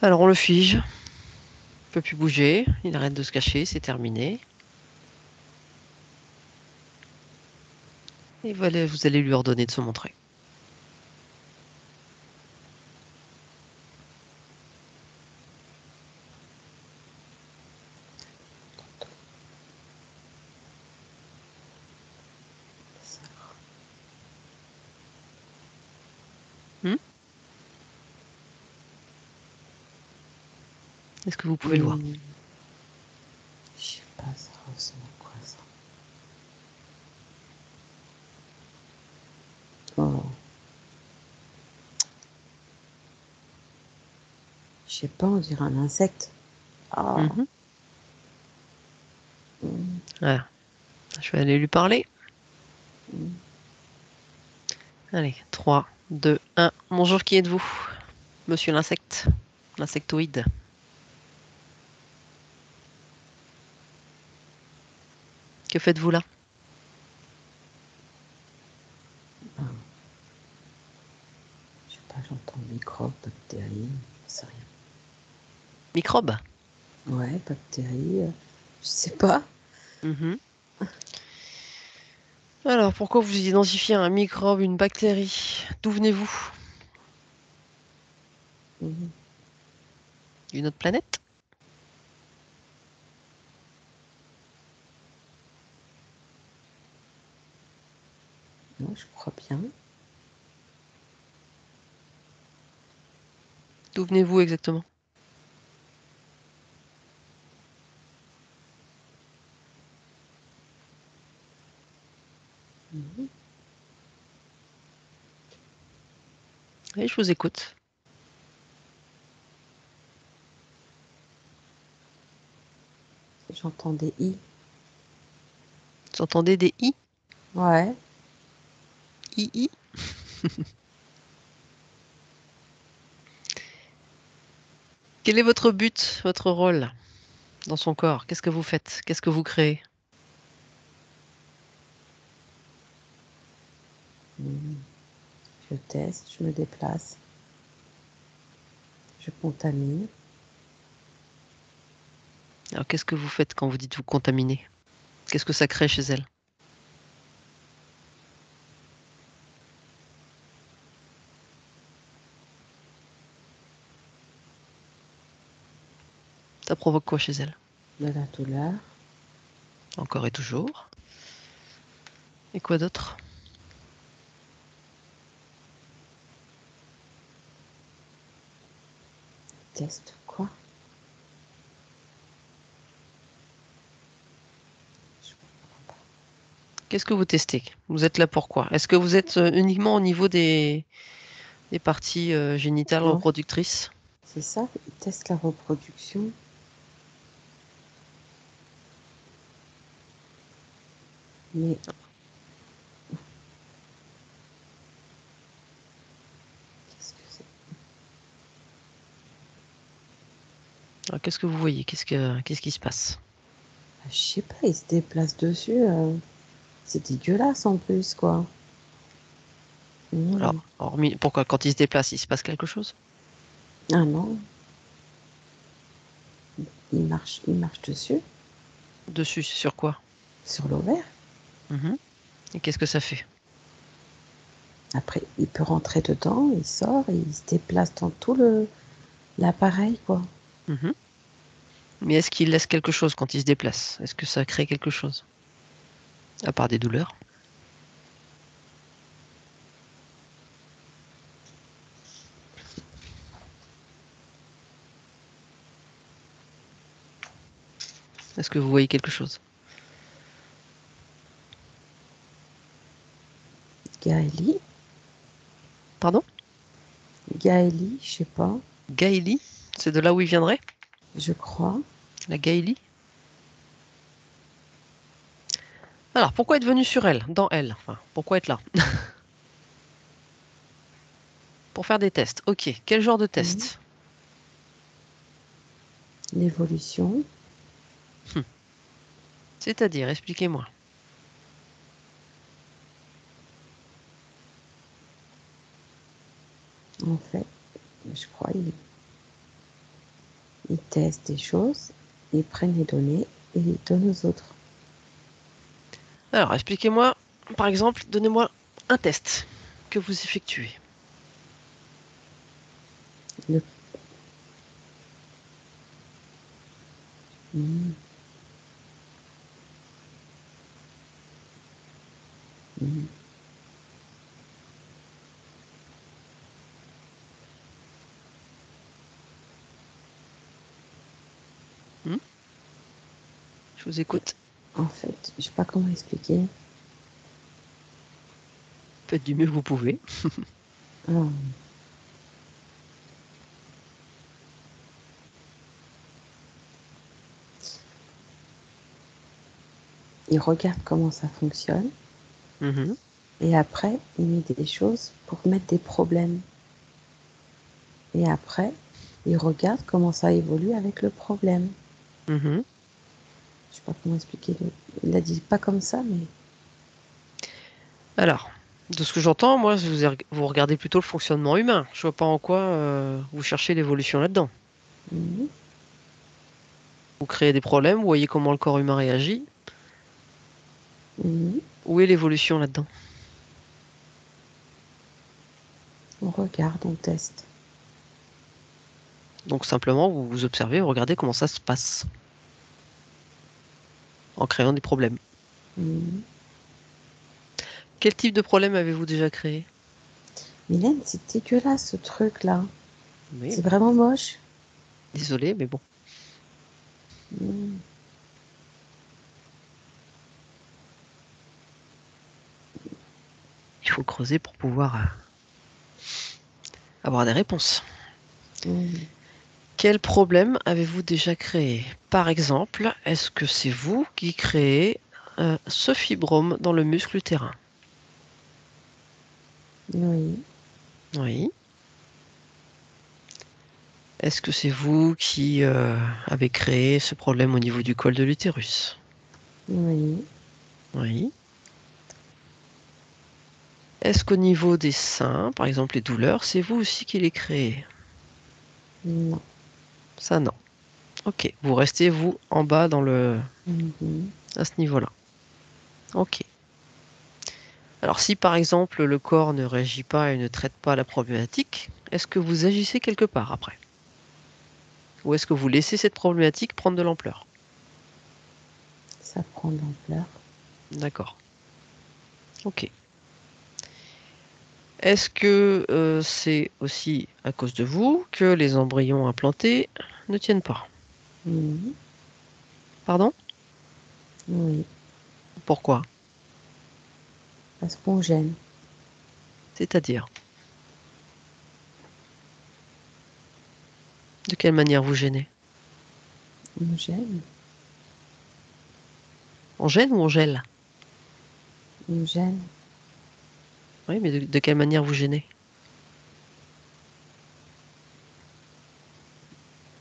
[SPEAKER 1] Alors on le fige, il peut plus bouger, il arrête de se cacher, c'est terminé. Et voilà, vous allez lui ordonner de se montrer. Hmm. Est-ce que vous pouvez le voir?
[SPEAKER 2] Mmh. Je sais pas, ça ressemble à quoi ça? Je sais pas, on dirait un insecte. Ah.
[SPEAKER 1] Mhm. Voilà. Je vais aller lui parler. Allez, 3, 2, 1. Bonjour, qui êtes-vous? Monsieur l'insecte, l'insectoïde. Que faites-vous là?
[SPEAKER 2] Je sais pas, j'entends microbes, bactéries, je sais rien.
[SPEAKER 1] Microbe?
[SPEAKER 2] Ouais, bactéries, je sais pas.
[SPEAKER 1] Mhm. Alors, pourquoi vous identifiez un microbe, une bactérie? D'où venez-vous? D'une autre planète?
[SPEAKER 2] Non, je crois bien.
[SPEAKER 1] D'où venez-vous exactement? Oui, je vous écoute.
[SPEAKER 2] J'entends des i.
[SPEAKER 1] Vous entendez des i?
[SPEAKER 2] Ouais.
[SPEAKER 1] I. Quel est votre but, votre rôle dans son corps? Qu'est-ce que vous faites? Qu'est-ce que vous créez?
[SPEAKER 2] Je teste, je me déplace. Je contamine.
[SPEAKER 1] Alors, qu'est-ce que vous faites quand vous dites vous contaminer? Qu'est-ce que ça crée chez elle? Ça provoque quoi chez elle?
[SPEAKER 2] De la douleur.
[SPEAKER 1] Encore et toujours. Et quoi d'autre?
[SPEAKER 2] Teste quoi? Je comprends pas.
[SPEAKER 1] Qu'est-ce que vous testez? Vous êtes là pourquoi? Est-ce que vous êtes uniquement au niveau des parties génitales
[SPEAKER 2] Ouais,
[SPEAKER 1] reproductrices?
[SPEAKER 2] c'est ça, il teste la reproduction. Mais qu'est-ce que c'est?
[SPEAKER 1] Alors, qu'est-ce que vous voyez? Qu'est-ce qui se passe?
[SPEAKER 2] Ah, je sais pas, il se déplace dessus. C'est dégueulasse en plus, quoi.
[SPEAKER 1] Alors,
[SPEAKER 2] Mmh.
[SPEAKER 1] hormis, pourquoi quand il se déplace, il se passe quelque chose?
[SPEAKER 2] Ah non, il marche dessus,
[SPEAKER 1] Dessus, sur quoi?
[SPEAKER 2] sur l'ovaire.
[SPEAKER 1] Mhm. Et qu'est-ce que ça fait?
[SPEAKER 2] Après, il peut rentrer dedans, il sort, et il se déplace dans tout le l'appareil, quoi.
[SPEAKER 1] Mhm. Mais est-ce qu'il laisse quelque chose quand il se déplace? Est-ce que ça crée quelque chose? À part des douleurs? Est-ce que vous voyez quelque chose?
[SPEAKER 2] Gaëlie,
[SPEAKER 1] Pardon?
[SPEAKER 2] Gaëlie, je sais pas,
[SPEAKER 1] Gaëlie? C'est de là où il viendrait?
[SPEAKER 2] je crois.
[SPEAKER 1] La Gaëlie? Alors, pourquoi être venu sur elle, dans elle? Enfin, pourquoi être là? Pour faire des tests. Ok. Quel genre de
[SPEAKER 2] Mmh.
[SPEAKER 1] test?
[SPEAKER 2] L'évolution,
[SPEAKER 1] Hmm. C'est-à-dire, expliquez-moi.
[SPEAKER 2] en fait, je crois, il teste des choses, il prennent les données et les donne aux autres.
[SPEAKER 1] Alors, expliquez-moi, par exemple, donnez-moi un test que vous effectuez.
[SPEAKER 2] Le, mmh, mmh.
[SPEAKER 1] Hmm. Je vous
[SPEAKER 2] Et
[SPEAKER 1] écoute.
[SPEAKER 2] en fait, je sais pas comment expliquer.
[SPEAKER 1] Faites du mieux que vous pouvez.
[SPEAKER 2] Alors, il regarde comment ça fonctionne,
[SPEAKER 1] Mhm.
[SPEAKER 2] et après, il met des choses pour mettre des problèmes. Et après, il regarde comment ça évolue avec le problème.
[SPEAKER 1] Mhm.
[SPEAKER 2] Je sais pas comment expliquer. Il l'a dit pas comme ça, mais
[SPEAKER 1] Alors, de ce que j'entends, moi, vous regardez plutôt le fonctionnement humain. Je vois pas en quoi vous cherchez l'évolution là-dedans.
[SPEAKER 2] mhm,
[SPEAKER 1] Vous créez des problèmes, vous voyez comment le corps humain réagit.
[SPEAKER 2] mhm,
[SPEAKER 1] Où est l'évolution là-dedans?
[SPEAKER 2] on regarde, on teste.
[SPEAKER 1] Donc simplement, vous observez, vous regardez comment ça se passe en créant des problèmes.
[SPEAKER 2] Mhm.
[SPEAKER 1] Quel type de problème avez-vous déjà créé?
[SPEAKER 2] Mylène, c'est dégueulasse ce truc-là.
[SPEAKER 1] Oui,
[SPEAKER 2] C'est
[SPEAKER 1] bah,
[SPEAKER 2] vraiment moche.
[SPEAKER 1] désolé, mais bon,
[SPEAKER 2] Mhm.
[SPEAKER 1] il faut creuser pour pouvoir avoir des réponses.
[SPEAKER 2] Mhm.
[SPEAKER 1] Quel problème avez-vous déjà créé? Par exemple, est-ce que c'est vous qui créez ce fibrome dans le muscle utérin?
[SPEAKER 2] Oui,
[SPEAKER 1] Oui. Est-ce que c'est vous qui avez créé ce problème au niveau du col de l'utérus?
[SPEAKER 2] oui,
[SPEAKER 1] Oui. Est-ce qu'au niveau des seins, par exemple les douleurs, c'est vous aussi qui les créez?
[SPEAKER 2] non.
[SPEAKER 1] Ça, non. Ok. Vous restez, vous, en bas
[SPEAKER 2] Mhm.
[SPEAKER 1] à ce niveau-là. Ok. Alors, si par exemple le corps ne réagit pas et ne traite pas la problématique, est-ce que vous agissez quelque part après? Ou est-ce que vous laissez cette problématique prendre de l'ampleur?
[SPEAKER 2] Ça prend de l'ampleur.
[SPEAKER 1] D'accord. Ok. Est-ce que c'est aussi à cause de vous que les embryons implantés ne tiennent pas?
[SPEAKER 2] Mhm.
[SPEAKER 1] Pardon?
[SPEAKER 2] Oui,
[SPEAKER 1] Pourquoi?
[SPEAKER 2] parce qu'on gêne.
[SPEAKER 1] C'est-à-dire, de quelle manière vous gênez?
[SPEAKER 2] On gêne,
[SPEAKER 1] On gêne ou on gèle?
[SPEAKER 2] on gêne.
[SPEAKER 1] Oui, mais de quelle manière vous gênez?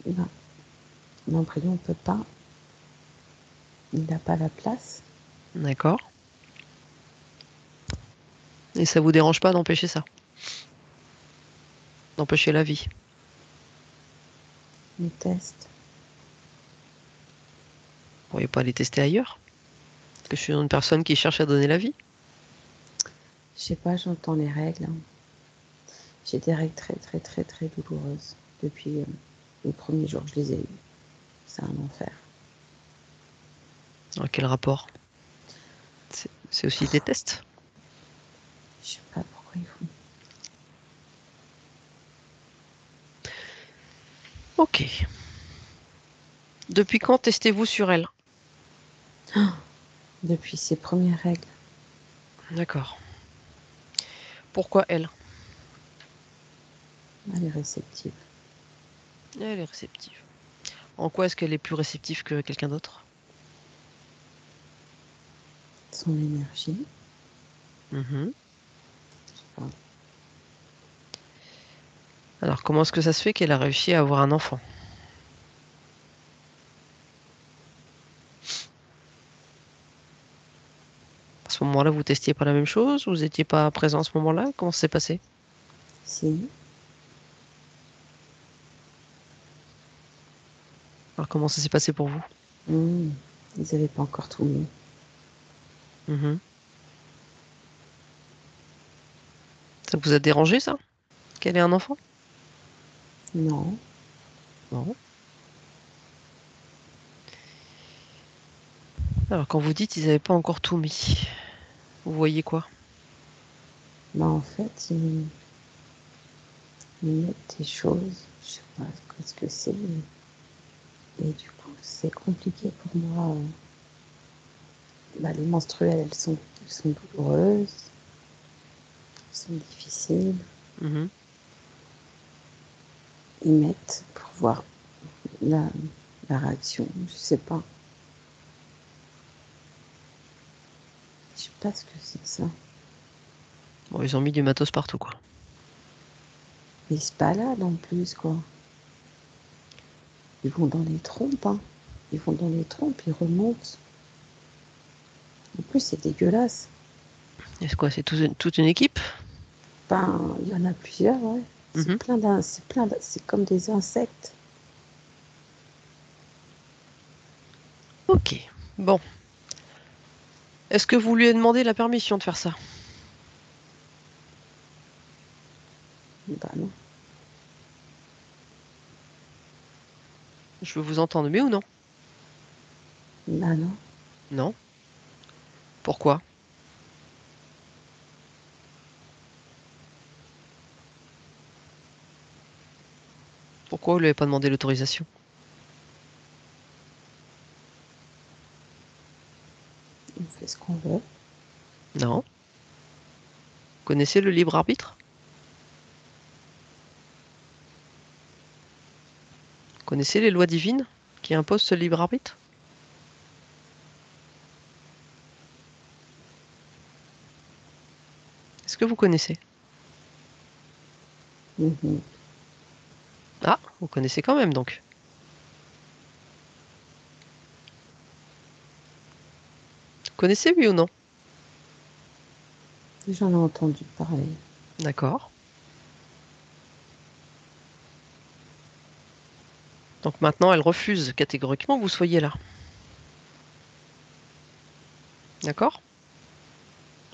[SPEAKER 2] Ben, l'embryon ne peut pas, il n'a pas la place.
[SPEAKER 1] D'accord. Et ça vous dérange pas d'empêcher ça? D'empêcher la vie?
[SPEAKER 2] On teste.
[SPEAKER 1] Vous pourriez pas les tester ailleurs? Parce que je suis une personne qui cherche à donner la vie.
[SPEAKER 2] Je sais pas, j'entends les règles, hein. J'ai des règles très très très très douloureuses depuis le premier jour que je les ai eues. C'est un enfer.
[SPEAKER 1] Dans quel rapport? C'est aussi des tests.
[SPEAKER 2] Je sais pas pourquoi ils font.
[SPEAKER 1] Ok. Depuis quand testez-vous sur elle?
[SPEAKER 2] Depuis ces premières règles,
[SPEAKER 1] D'accord. Pourquoi elle?
[SPEAKER 2] elle est réceptive.
[SPEAKER 1] Elle est réceptive. En quoi est-ce qu'elle est plus réceptive que quelqu'un d'autre?
[SPEAKER 2] Son énergie,
[SPEAKER 1] Mhm.
[SPEAKER 2] enfin,
[SPEAKER 1] Alors, comment est-ce que ça se fait qu'elle a réussi à avoir un enfant? À ce moment-là, vous testiez pas la même chose? Vous n'étiez pas présent à ce moment-là? Comment ça s'est passé?
[SPEAKER 2] si,
[SPEAKER 1] Alors, comment ça s'est passé pour vous?
[SPEAKER 2] ils n'avaient pas encore tout mis.
[SPEAKER 1] Mhm. Ça vous a dérangé, ça? Qu'elle ait un enfant?
[SPEAKER 2] Non,
[SPEAKER 1] Non. Alors, quand vous dites ils n'avaient pas encore tout mis, vous voyez quoi?
[SPEAKER 2] bah en fait, ils mettent des choses, je sais pas ce que c'est, et du coup, c'est compliqué pour moi. Bah, les menstruelles, elles sont douloureuses, elles sont difficiles.
[SPEAKER 1] Mhm.
[SPEAKER 2] Ils mettent pour voir la, la réaction, je sais pas. Je sais pas ce que c'est que ça.
[SPEAKER 1] Bon, ils ont mis du matos partout, quoi.
[SPEAKER 2] Mais ils se baladent en plus, quoi. Ils vont dans les trompes, hein. Ils vont dans les trompes, ils remontent. En plus, c'est dégueulasse.
[SPEAKER 1] Est-ce quoi, c'est toute une équipe?
[SPEAKER 2] Ben, il y en a plusieurs, ouais.
[SPEAKER 1] Mhm.
[SPEAKER 2] C'est comme des insectes.
[SPEAKER 1] Ok, bon. Est-ce que vous lui avez demandé la permission de faire ça?
[SPEAKER 2] Ben non.
[SPEAKER 1] Je veux vous entendre, mais ou non?
[SPEAKER 2] Ben non.
[SPEAKER 1] Non. Pourquoi? Pourquoi vous lui avez pas demandé l'autorisation?
[SPEAKER 2] On fait ce qu'on veut.
[SPEAKER 1] Non. Vous connaissez le libre arbitre? Vous connaissez les lois divines qui imposent ce libre arbitre? Est-ce que vous connaissez?
[SPEAKER 2] Mhm.
[SPEAKER 1] Ah, vous connaissez quand même donc. Vous connaissez oui ou non?
[SPEAKER 2] J'en ai entendu parler.
[SPEAKER 1] D'accord. Donc maintenant, elle refuse catégoriquement que vous soyez là. D'accord?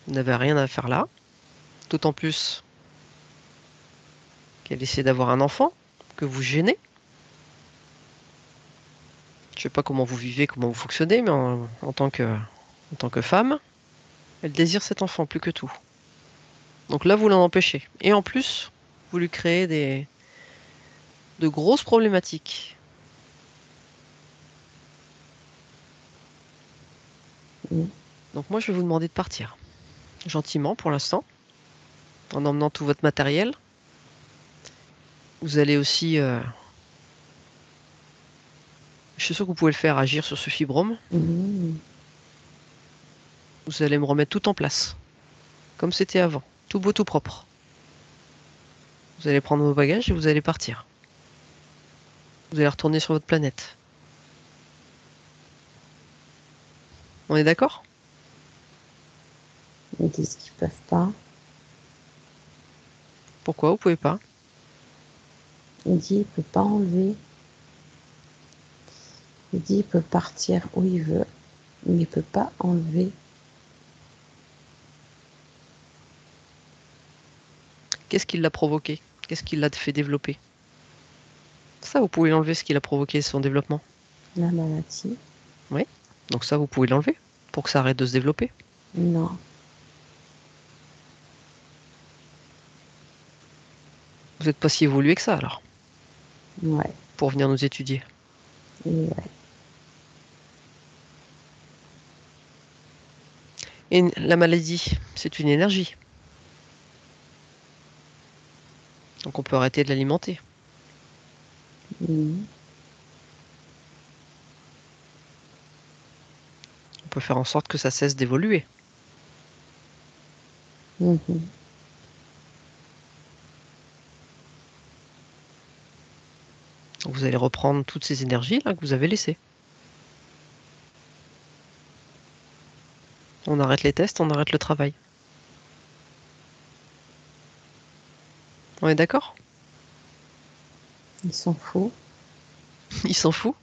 [SPEAKER 1] Vous n'avez rien à faire là. D'autant plus qu'elle essaie d'avoir un enfant, que vous gênez. Je sais pas comment vous vivez, comment vous fonctionnez, mais en tant que femme, elle désire cet enfant plus que tout. Donc là, vous l'en empêchez. Et en plus, vous lui créez de grosses problématiques.
[SPEAKER 2] Mhm.
[SPEAKER 1] Donc moi, je vais vous demander de partir. Gentiment pour l'instant, en emmenant tout votre matériel. Vous allez aussi, je suis sûr que vous pouvez le faire agir sur ce fibrome.
[SPEAKER 2] Mhm.
[SPEAKER 1] Vous allez me remettre tout en place, comme c'était avant, tout beau, tout propre. Vous allez prendre vos bagages et vous allez partir. Vous allez retourner sur votre planète. On est d'accord?
[SPEAKER 2] Ils disent qu'ils peuvent pas.
[SPEAKER 1] Pourquoi vous pouvez pas?
[SPEAKER 2] Il dit il peut pas enlever. Il dit il peut partir où il veut, mais il peut pas enlever.
[SPEAKER 1] Qu'est-ce qui l'a provoqué? Qu'est-ce qui l'a fait développer? Ça, vous pouvez l'enlever, ce qui l'a provoqué son développement.
[SPEAKER 2] La maladie.
[SPEAKER 1] Oui. Donc ça, vous pouvez l'enlever pour que ça arrête de se développer.
[SPEAKER 2] Non.
[SPEAKER 1] Vous n'êtes pas si évolué que ça alors,
[SPEAKER 2] Ouais.
[SPEAKER 1] pour venir nous étudier.
[SPEAKER 2] Et ouais.
[SPEAKER 1] Et la maladie, c'est une énergie. Donc on peut arrêter de l'alimenter.
[SPEAKER 2] Mhm.
[SPEAKER 1] On peut faire en sorte que ça cesse d'évoluer.
[SPEAKER 2] Mhm.
[SPEAKER 1] Donc vous allez reprendre toutes ces énergies là que vous avez laissées. On arrête les tests, on arrête le travail. On est d'accord?
[SPEAKER 2] Il s'en fout.
[SPEAKER 1] Il s'en fout.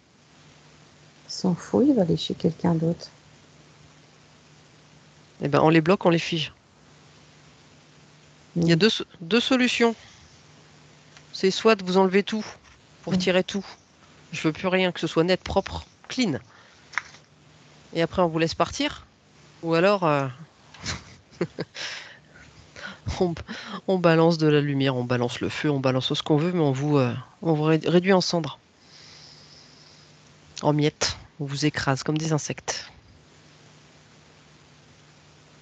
[SPEAKER 2] Il s'en fout, il va aller chez quelqu'un d'autre.
[SPEAKER 1] Eh ben on les bloque, on les fige. Il y a
[SPEAKER 2] Mhm.
[SPEAKER 1] deux solutions. C'est soit de vous enlever tout pour
[SPEAKER 2] Mhm.
[SPEAKER 1] tirer tout. Je veux plus rien, que ce soit net, propre, clean. Et après on vous laisse partir. Ou alors on, on balance de la lumière, on balance le feu, on balance ce qu'on veut, mais on vous réduit en cendres, en miettes. On vous écrase comme des insectes.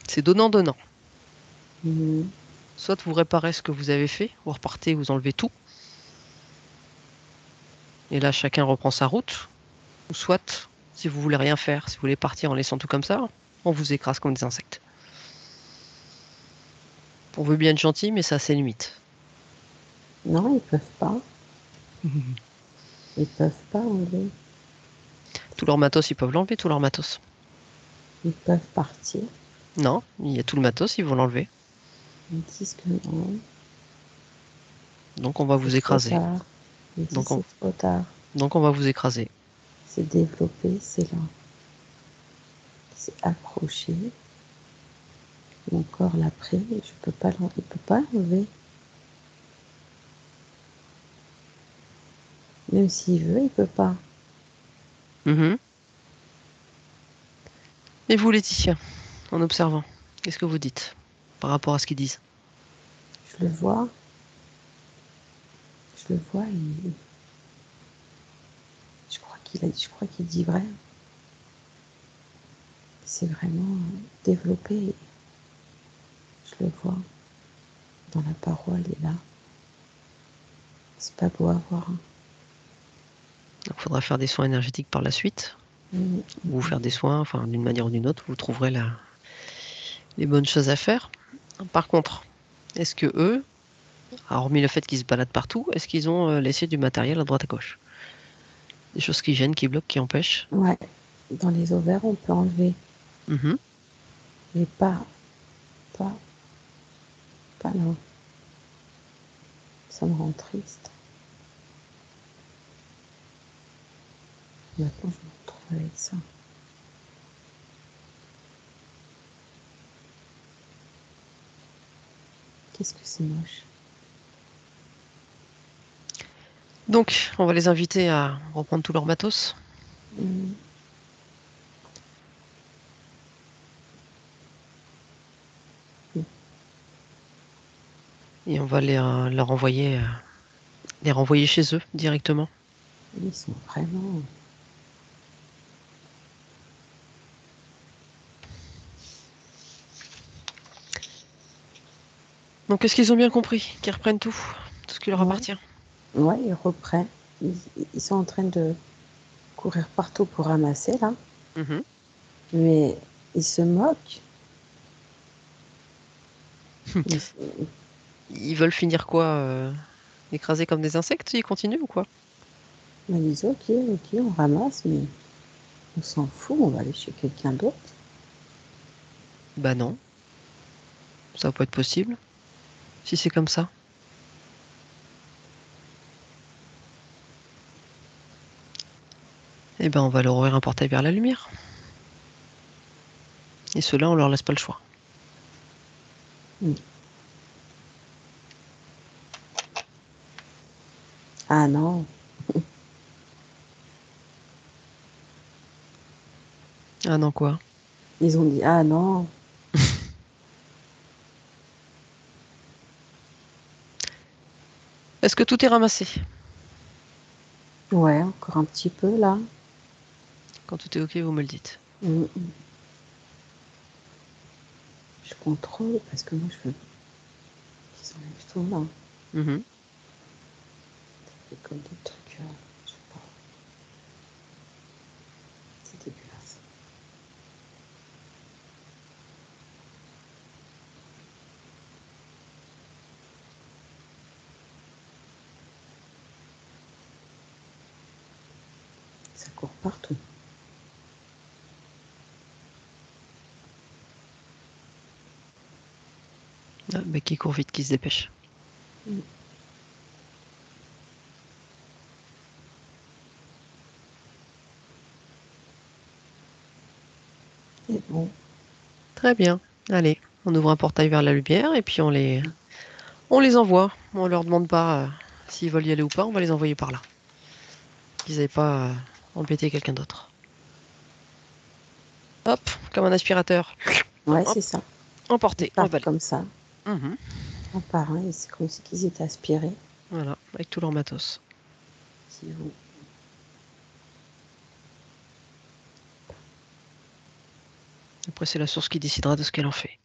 [SPEAKER 1] C'est donnant-donnant.
[SPEAKER 2] Mhm.
[SPEAKER 1] Soit vous réparez ce que vous avez fait, vous repartez, vous enlevez tout. Et là, chacun reprend sa route. Ou soit, si vous voulez rien faire, si vous voulez partir en laissant tout comme ça, on vous écrase comme des insectes. On veut bien être gentil, mais ça a ses limites.
[SPEAKER 2] Non, ils peuvent pas. Ils peuvent pas enlever.
[SPEAKER 1] Tout leur matos, ils peuvent l'enlever, tout leur matos.
[SPEAKER 2] Ils peuvent partir.
[SPEAKER 1] Non, il y a tout le matos, ils vont l'enlever.
[SPEAKER 2] Ils disent que non.
[SPEAKER 1] Donc on va
[SPEAKER 2] C'est
[SPEAKER 1] vous
[SPEAKER 2] trop
[SPEAKER 1] écraser.
[SPEAKER 2] tard. Ils disent
[SPEAKER 1] Donc on,
[SPEAKER 2] c'est trop tard.
[SPEAKER 1] donc on va vous écraser.
[SPEAKER 2] C'est développé, c'est là. C'est accroché. Mon corps l'a pris. Je peux pas l'enlever. Il peut pas l'enlever. Même s'il veut, il peut pas.
[SPEAKER 1] Mhm. Et vous, Laetitia, en observant, qu'est-ce que vous dites par rapport à ce qu'ils disent?
[SPEAKER 2] Je le vois. Je le vois. Je crois qu'il dit vrai. C'est vraiment développé. Je le vois. Dans la paroi, il est là. C'est pas beau à voir.
[SPEAKER 1] Il faudra faire des soins énergétiques par la suite,
[SPEAKER 2] Mm.
[SPEAKER 1] ou faire des soins, enfin d'une manière ou d'une autre, vous trouverez les bonnes choses à faire. Par contre, est-ce que eux, hormis le fait qu'ils se baladent partout, est-ce qu'ils ont laissé du matériel à droite à gauche? Des choses qui gênent, qui bloquent, qui empêchent?
[SPEAKER 2] Ouais. Dans les ovaires, on peut enlever.
[SPEAKER 1] Mhm.
[SPEAKER 2] Mais pas, pas là. Ça me rend triste. Maintenant, je me retrouve avec ça. Qu'est-ce que c'est moche.
[SPEAKER 1] Donc, on va les inviter à reprendre tout leur matos
[SPEAKER 2] Mm.
[SPEAKER 1] et on va les renvoyer chez eux directement.
[SPEAKER 2] Ils sont vraiment.
[SPEAKER 1] Donc, est-ce qu'ils ont bien compris qu'ils reprennent tout ce qui leur
[SPEAKER 2] Ouais,
[SPEAKER 1] appartient?
[SPEAKER 2] ouais, ils reprennent. Ils sont en train de courir partout pour ramasser là.
[SPEAKER 1] Mhm.
[SPEAKER 2] Mais ils se moquent. Ils,
[SPEAKER 1] Ils veulent finir quoi? Écrasés comme des insectes? Ils continuent ou quoi?
[SPEAKER 2] ils disent ok, ok, on ramasse, mais on s'en fout, on va aller chez quelqu'un d'autre.
[SPEAKER 1] Bah non, ça va pas être possible si c'est comme ça. Eh ben, on va leur ouvrir un portail vers la lumière. Et ceux-là, on leur laisse pas le choix.
[SPEAKER 2] Mm. Ah non,
[SPEAKER 1] Ah non, quoi?
[SPEAKER 2] ils ont dit ah non.
[SPEAKER 1] Est-ce que tout est ramassé?
[SPEAKER 2] Ouais, encore un petit peu là.
[SPEAKER 1] Quand tout est OK, vous me le dites.
[SPEAKER 2] Mm. Je contrôle parce que moi je veux qu'ils enlèvent tout là.
[SPEAKER 1] Mhm.
[SPEAKER 2] C'est comme des trucs, je sais pas, c'est dégueulasse. Ça court partout.
[SPEAKER 1] Ah, bah, qui court vite, qui se dépêche.
[SPEAKER 2] Mm. Et bon,
[SPEAKER 1] Très bien. Allez, on ouvre un portail vers la lumière et puis on les envoie. On leur demande pas s'ils veulent y aller ou pas, on va les envoyer par là. Qu'ils n'aient pas embêté quelqu'un d'autre. Hop, comme un aspirateur.
[SPEAKER 2] ouais,
[SPEAKER 1] Hop,
[SPEAKER 2] c'est ça. Ils
[SPEAKER 1] emporté,
[SPEAKER 2] partent
[SPEAKER 1] emballé.
[SPEAKER 2] comme ça,
[SPEAKER 1] Mhm.
[SPEAKER 2] un par un, et c'est comme si qu'ils étaient aspirés.
[SPEAKER 1] Voilà, avec tout leur matos.
[SPEAKER 2] Si vous...
[SPEAKER 1] Après, c'est la source qui décidera de ce qu'elle en fait.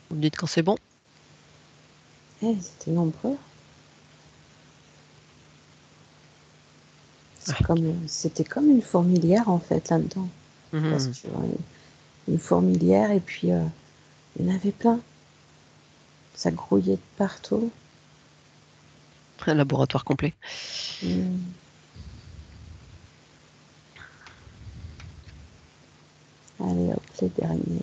[SPEAKER 1] Vous me dites quand c'est bon?
[SPEAKER 2] Eh, c'était nombreux.
[SPEAKER 1] Ouais.
[SPEAKER 2] C'était comme une fourmilière en fait là-dedans. Je sais pas si
[SPEAKER 1] Mhm.
[SPEAKER 2] tu vois. une fourmilière, et puis il y en avait plein. Ça grouillait de partout.
[SPEAKER 1] Un laboratoire complet.
[SPEAKER 2] Allez hop, les derniers.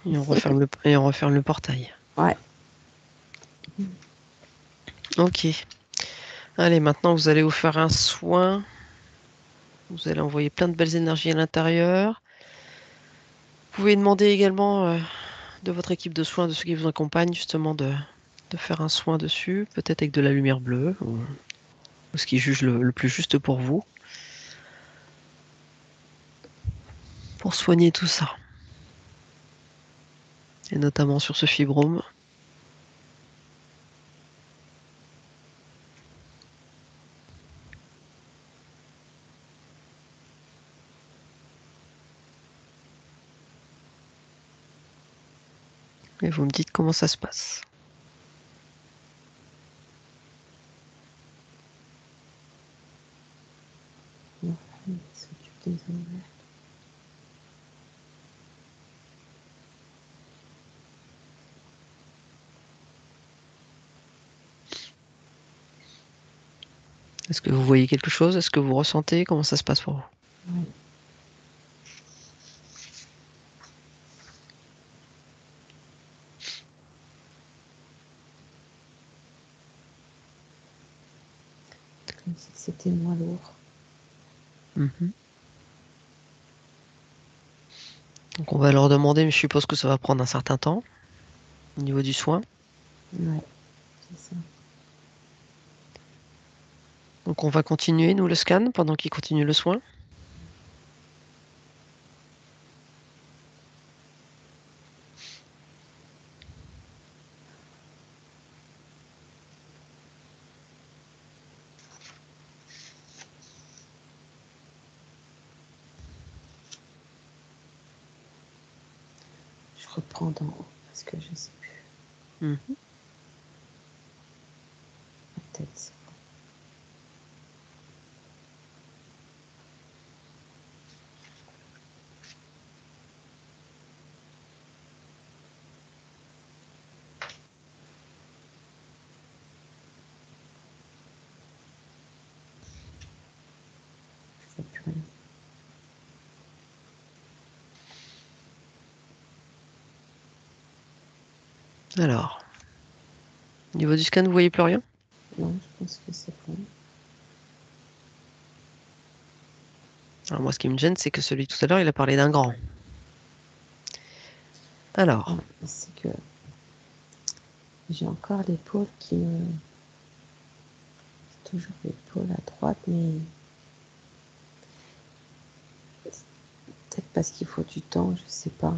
[SPEAKER 1] Et on referme le portail.
[SPEAKER 2] Ouais.
[SPEAKER 1] Ok. Allez, maintenant vous allez vous faire un soin. Vous allez envoyer plein de belles énergies à l'intérieur. Vous pouvez demander également de votre équipe de soins, de ceux qui vous accompagnent, justement de faire un soin dessus, peut-être avec de la lumière bleue, ou ce qui juge le plus juste pour vous, pour soigner tout ça. Et notamment sur ce fibrome. Et vous me dites comment ça se passe.
[SPEAKER 2] Il s'occupe des ovaires.
[SPEAKER 1] Est-ce que vous voyez quelque chose? Est-ce que vous ressentez? Comment ça se passe pour vous?
[SPEAKER 2] Ouais. Comme si c'était moins lourd.
[SPEAKER 1] Donc on va leur demander, mais je suppose que ça va prendre un certain temps au niveau du soin.
[SPEAKER 2] Ouais, c'est ça.
[SPEAKER 1] Donc on va continuer, nous, le scan pendant qu'ils continuent le soin.
[SPEAKER 2] Je reprends d'en haut parce que je sais plus.
[SPEAKER 1] Mhm.
[SPEAKER 2] Peut-être c'est bon. Je vois plus rien.
[SPEAKER 1] Alors, au niveau du scan, vous voyez plus rien?
[SPEAKER 2] Non, je pense que c'est bon.
[SPEAKER 1] Alors moi, ce qui me gêne, c'est que celui tout à l'heure, il a parlé d'un grand. Alors,
[SPEAKER 2] C'est que j'ai encore l'épaule qui me. C'est toujours l'épaule à droite, mais peut-être parce qu'il faut du temps, je sais pas.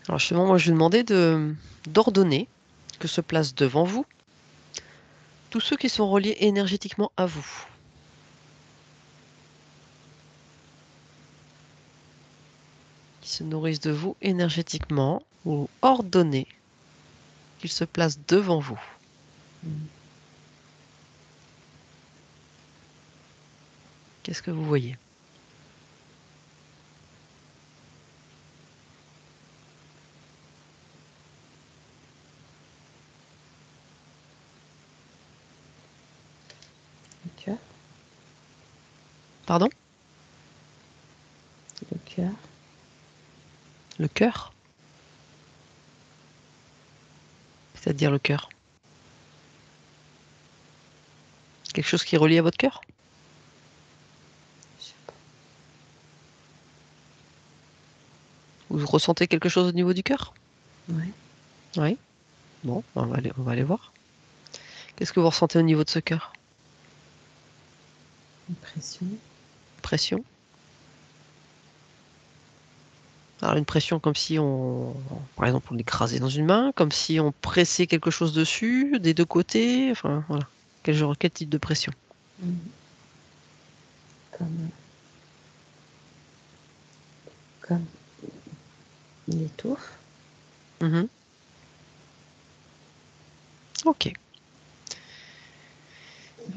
[SPEAKER 1] alors justement, moi, je vais demander d'ordonner que se placent devant vous tous ceux qui sont reliés énergétiquement à vous. Qui se nourrissent de vous énergétiquement, ou ordonner qu'ils se placent devant vous. Qu'est-ce que vous voyez?
[SPEAKER 2] Le cœur,
[SPEAKER 1] Pardon?
[SPEAKER 2] le cœur,
[SPEAKER 1] Le cœur? C'est-à-dire le cœur? Quelque chose qui est relié à votre cœur?
[SPEAKER 2] je sais pas.
[SPEAKER 1] Vous ressentez quelque chose au niveau du cœur?
[SPEAKER 2] Ouais,
[SPEAKER 1] Oui. Bon, on va aller voir. Qu'est-ce que vous ressentez au niveau de ce cœur?
[SPEAKER 2] une pression.
[SPEAKER 1] Pression? Alors une pression comme si par exemple, on l'écrasait dans une main, comme si on pressait quelque chose dessus, des deux côtés, enfin voilà. Quel type de pression?
[SPEAKER 2] Comme, comme une étouffe.
[SPEAKER 1] Mhm. Ok.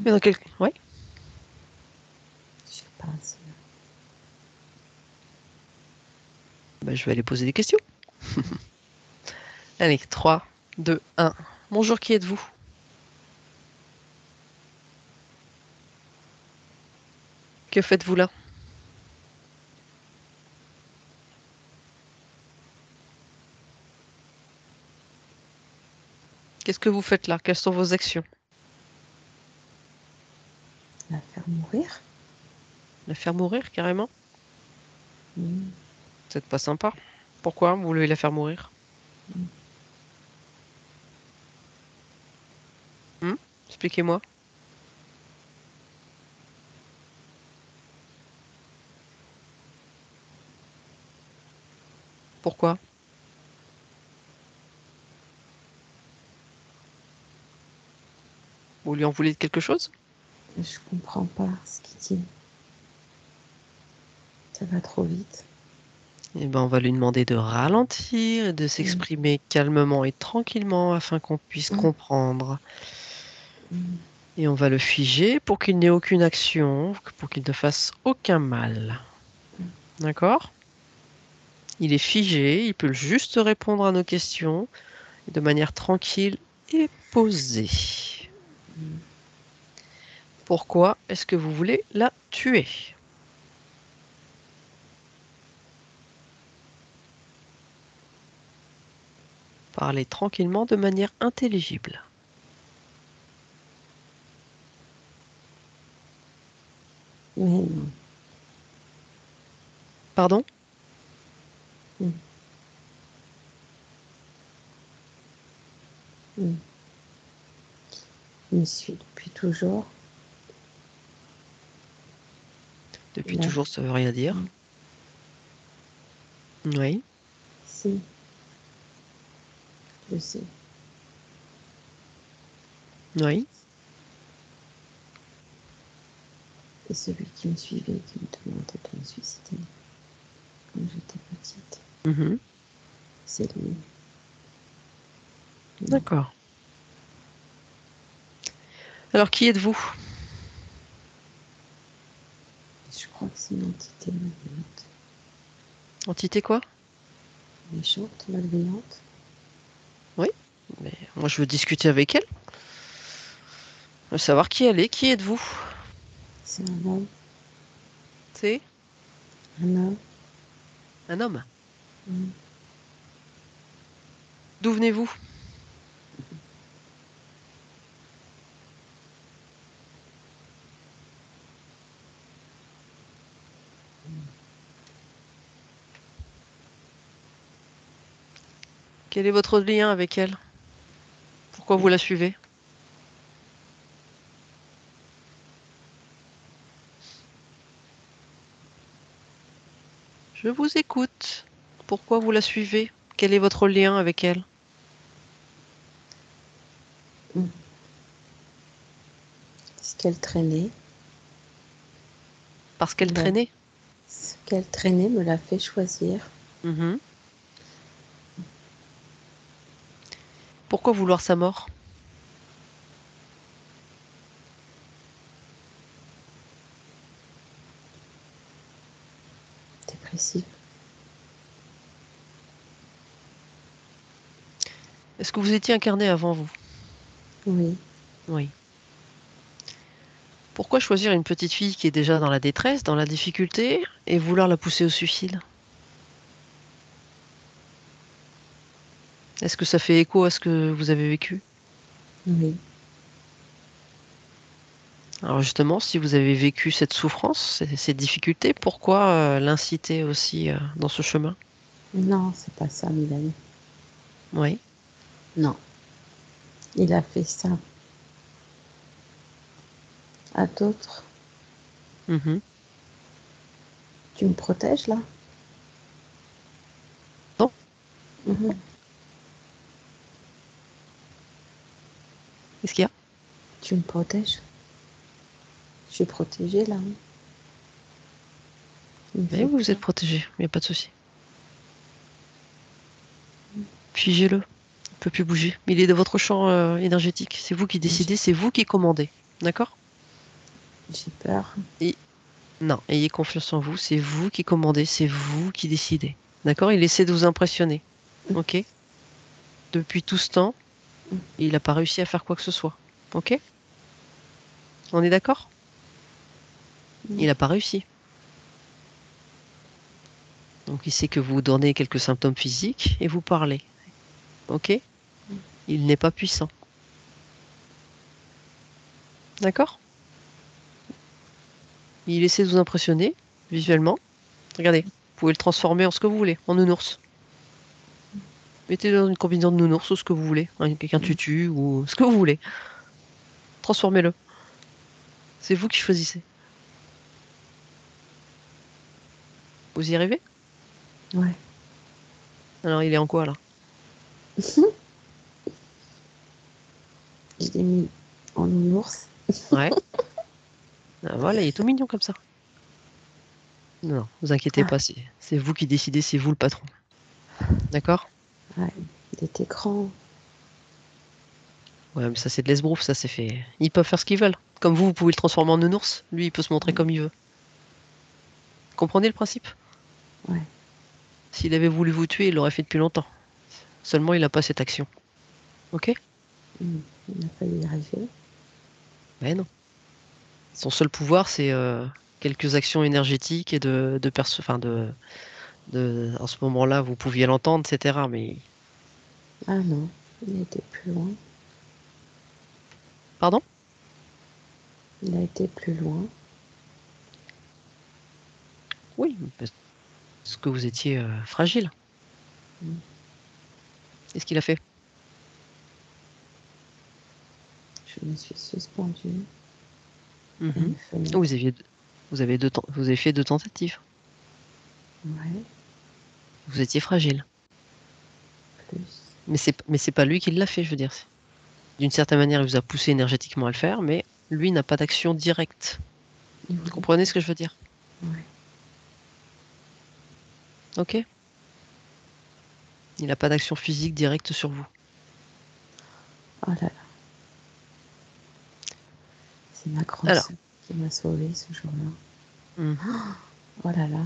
[SPEAKER 1] Mais dans quel... Ouais.
[SPEAKER 2] Je sais pas. C'est...
[SPEAKER 1] Je vais aller poser des questions. Allez, 3, 2, 1. Bonjour, qui êtes-vous? Que faites-vous là? Qu'est-ce que vous faites là? Quelles sont vos actions?
[SPEAKER 2] La faire mourir.
[SPEAKER 1] La faire mourir, carrément?
[SPEAKER 2] Mm.
[SPEAKER 1] C'est pas sympa. Pourquoi vous voulez la faire mourir? Expliquez-moi. Pourquoi? Vous lui en voulez quelque chose?
[SPEAKER 2] Je comprends pas ce qu'il dit. Ça va trop vite.
[SPEAKER 1] Eh ben, on va lui demander de ralentir et de s'exprimer calmement et tranquillement afin qu'on puisse comprendre.
[SPEAKER 2] Mm.
[SPEAKER 1] Et on va le figer pour qu'il n'ait aucune action, pour qu'il ne fasse aucun mal. D'accord? Il est figé, il peut juste répondre à nos questions de manière tranquille et posée. Pourquoi est-ce que vous voulez la tuer? Parlez tranquillement de manière intelligible.
[SPEAKER 2] Mais non.
[SPEAKER 1] Pardon?
[SPEAKER 2] Mm. Mm. Il me suit depuis toujours.
[SPEAKER 1] Depuis
[SPEAKER 2] Là.
[SPEAKER 1] toujours, ça veut rien dire. Oui.
[SPEAKER 2] Si. Je sais.
[SPEAKER 1] Oui.
[SPEAKER 2] C'est celui qui me suivait, qui me demandait de me suicider quand j'étais petite.
[SPEAKER 1] Mhm.
[SPEAKER 2] C'est lui.
[SPEAKER 1] D'accord. Alors, qui êtes-vous?
[SPEAKER 2] Je crois que c'est une entité malveillante.
[SPEAKER 1] Entité quoi?
[SPEAKER 2] Méchante, malveillante.
[SPEAKER 1] Oui. Mais moi, je veux discuter avec elle. Je veux savoir qui elle est. Qui êtes-vous?
[SPEAKER 2] C'est un homme.
[SPEAKER 1] C'est
[SPEAKER 2] Un homme.
[SPEAKER 1] un homme.
[SPEAKER 2] Mm.
[SPEAKER 1] D'où venez-vous? Quel est votre lien avec elle? Pourquoi vous la suivez? Je vous écoute. Pourquoi vous la suivez? Quel est votre lien avec elle?
[SPEAKER 2] Ce qu'elle traînait.
[SPEAKER 1] Parce qu'elle traînait?
[SPEAKER 2] Ce qu'elle traînait me l'a fait choisir.
[SPEAKER 1] Mhm. Pourquoi vouloir sa mort?
[SPEAKER 2] Dépressive.
[SPEAKER 1] Est-ce que vous étiez incarné avant vous?
[SPEAKER 2] Oui.
[SPEAKER 1] Oui. Pourquoi choisir une petite fille qui est déjà dans la détresse, dans la difficulté, et vouloir la pousser au suicide? Est-ce que ça fait écho à ce que vous avez vécu?
[SPEAKER 2] Oui.
[SPEAKER 1] Alors justement, si vous avez vécu cette souffrance, ces difficultés, pourquoi l'inciter aussi dans ce chemin?
[SPEAKER 2] Non, c'est pas ça, Mélanie.
[SPEAKER 1] Oui.
[SPEAKER 2] Non. Il a fait ça à d'autres.
[SPEAKER 1] Mhm.
[SPEAKER 2] Tu me protèges là?
[SPEAKER 1] Non.
[SPEAKER 2] Mhm.
[SPEAKER 1] Qu'est-ce qu'il y a?
[SPEAKER 2] Tu me protèges? Je suis protégée là. Il me
[SPEAKER 1] Mais
[SPEAKER 2] fait
[SPEAKER 1] vous êtes
[SPEAKER 2] peur.
[SPEAKER 1] protégé, il n'y a pas de souci. Figez-le, il ne peut plus bouger. Il est de votre champ énergétique. C'est vous qui
[SPEAKER 2] J'ai
[SPEAKER 1] décidez, c'est vous qui commandez. D'accord?
[SPEAKER 2] j'ai peur.
[SPEAKER 1] Et non, ayez confiance en vous, c'est vous qui commandez, c'est vous qui décidez. D'accord? Il essaie de vous impressionner. Ok? Depuis tout ce temps, il n'a pas réussi à faire quoi que ce soit. Ok? On est d'accord? Il n'a pas réussi. Donc il sait que vous donnez quelques symptômes physiques et vous parlez. Ok? Il n'est pas puissant. D'accord? Il essaie de vous impressionner visuellement. Regardez, vous pouvez le transformer en ce que vous voulez, en nounours. Mettez-le dans une combinaison de nounours ou ce que vous voulez, avec un tutu ou ce que vous voulez. Transformez-le. C'est vous qui choisissez. Vous y arrivez?
[SPEAKER 2] Ouais.
[SPEAKER 1] Alors il est en quoi là?
[SPEAKER 2] Je l'ai mis en nounours.
[SPEAKER 1] Ouais. Ah, voilà, il est tout mignon comme ça. Non, vous inquiétez pas, c'est vous qui décidez, c'est vous le patron. D'accord?
[SPEAKER 2] Ouais, il était grand.
[SPEAKER 1] Ouais, mais ça c'est de l'esbrouf, ça c'est fait. Ils peuvent faire ce qu'ils veulent. Comme vous pouvez le transformer en nounours, lui il peut se montrer comme il veut. Comprenez le principe?
[SPEAKER 2] Ouais.
[SPEAKER 1] S'il avait voulu vous tuer, il l'aurait fait depuis longtemps. Seulement il n'a pas cette action. Ok?
[SPEAKER 2] Il n'a pas y arriver.
[SPEAKER 1] Mais non. Son seul pouvoir, c'est quelques actions énergétiques et en ce moment-là, vous pouviez l'entendre, etc. Mais
[SPEAKER 2] Ah non, il a été plus loin.
[SPEAKER 1] pardon?
[SPEAKER 2] Il a été plus loin.
[SPEAKER 1] Oui, parce que vous étiez fragile. Qu'est-ce qu'il a fait?
[SPEAKER 2] Je me suis suspendue.
[SPEAKER 1] Mhm. Oh, vous avez fait 2 tentatives.
[SPEAKER 2] Ouais,
[SPEAKER 1] Vous étiez fragile.
[SPEAKER 2] plus.
[SPEAKER 1] Mais c'est pas lui qui l'a fait, je veux dire. D'une certaine manière, il vous a poussé énergétiquement à le faire, mais lui n'a pas d'action directe.
[SPEAKER 2] Il
[SPEAKER 1] Vous
[SPEAKER 2] voulait
[SPEAKER 1] comprenez
[SPEAKER 2] pas.
[SPEAKER 1] ce que je veux dire?
[SPEAKER 2] Ouais.
[SPEAKER 1] Ok? Il n'a pas d'action physique directe sur vous.
[SPEAKER 2] Oh là là. C'est ma grande
[SPEAKER 1] Alors,
[SPEAKER 2] sœur qui m'a sauvée ce jour-là.
[SPEAKER 1] mhm.
[SPEAKER 2] Oh là là.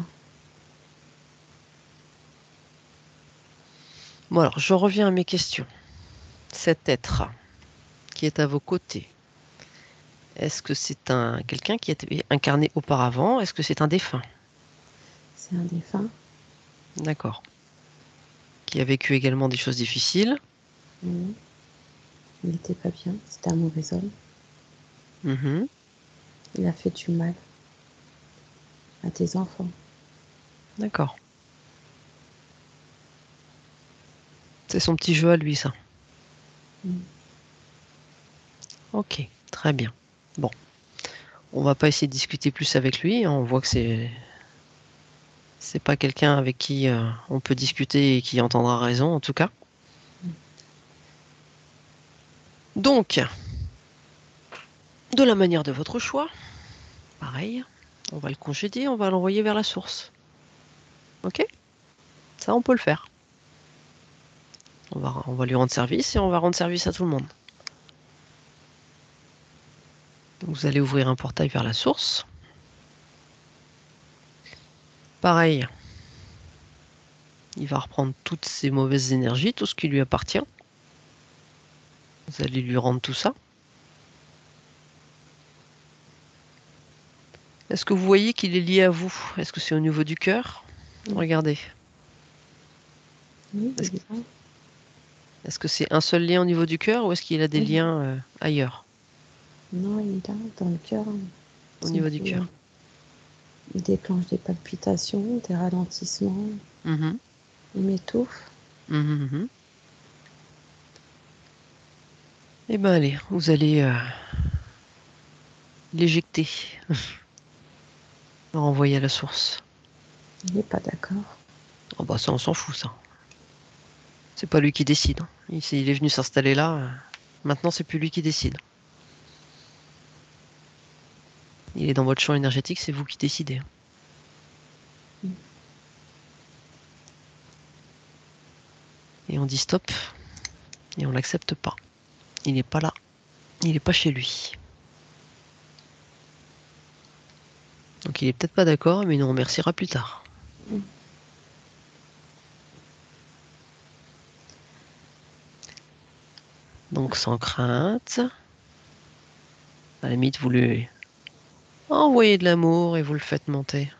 [SPEAKER 1] Bon alors, je reviens à mes questions. Cet être qui est à vos côtés, est-ce que c'est quelqu'un qui a été incarné auparavant? Est-ce que c'est un défunt?
[SPEAKER 2] C'est un défunt.
[SPEAKER 1] D'accord. Qui a vécu également des choses difficiles?
[SPEAKER 2] Mhm. Il n'était pas bien. C'était un mauvais homme.
[SPEAKER 1] Mhm.
[SPEAKER 2] Il a fait du mal à tes enfants.
[SPEAKER 1] D'accord. C'est son petit jeu à lui, ça.
[SPEAKER 2] Mhm.
[SPEAKER 1] Ok, très bien. Bon, on va pas essayer de discuter plus avec lui. On voit que c'est pas quelqu'un avec qui on peut discuter et qui entendra raison, en tout cas. Donc, de la manière de votre choix, pareil, on va le congédier, on va l'envoyer vers la source. Ok? Ça, on peut le faire. On va lui rendre service et on va rendre service à tout le monde. Vous allez ouvrir un portail vers la source. Pareil, il va reprendre toutes ces mauvaises énergies, tout ce qui lui appartient. Vous allez lui rendre tout ça. Est-ce que vous voyez qu'il est lié à vous? Est-ce que c'est au niveau du cœur? Regardez.
[SPEAKER 2] Oui,
[SPEAKER 1] Est-ce
[SPEAKER 2] il est là.
[SPEAKER 1] est-ce que c'est un seul lien au niveau du cœur ou est-ce qu'il a des
[SPEAKER 2] Oui.
[SPEAKER 1] liens ailleurs,
[SPEAKER 2] Non, il est là, dans le cœur.
[SPEAKER 1] au niveau du
[SPEAKER 2] Il
[SPEAKER 1] cœur?
[SPEAKER 2] déclenche des palpitations, des ralentissements.
[SPEAKER 1] Mhm,
[SPEAKER 2] Il m'étouffe.
[SPEAKER 1] mhm, mhm. Eh ben allez, vous allez l'éjecter, le renvoyer à la source.
[SPEAKER 2] Il n'est pas d'accord.
[SPEAKER 1] Oh bah ça, on s'en fout, ça. C'est pas lui qui décide, hein. Il est venu s'installer là. Maintenant, c'est plus lui qui décide. Il est dans votre champ énergétique, c'est vous qui décidez, hein. Et on dit stop et on l'accepte pas. Il n'est pas là. Il n'est pas chez lui. Donc il est peut-être pas d'accord, mais il nous remerciera plus tard. Donc sans crainte. À la limite, vous lui envoyez de l'amour et vous le faites monter.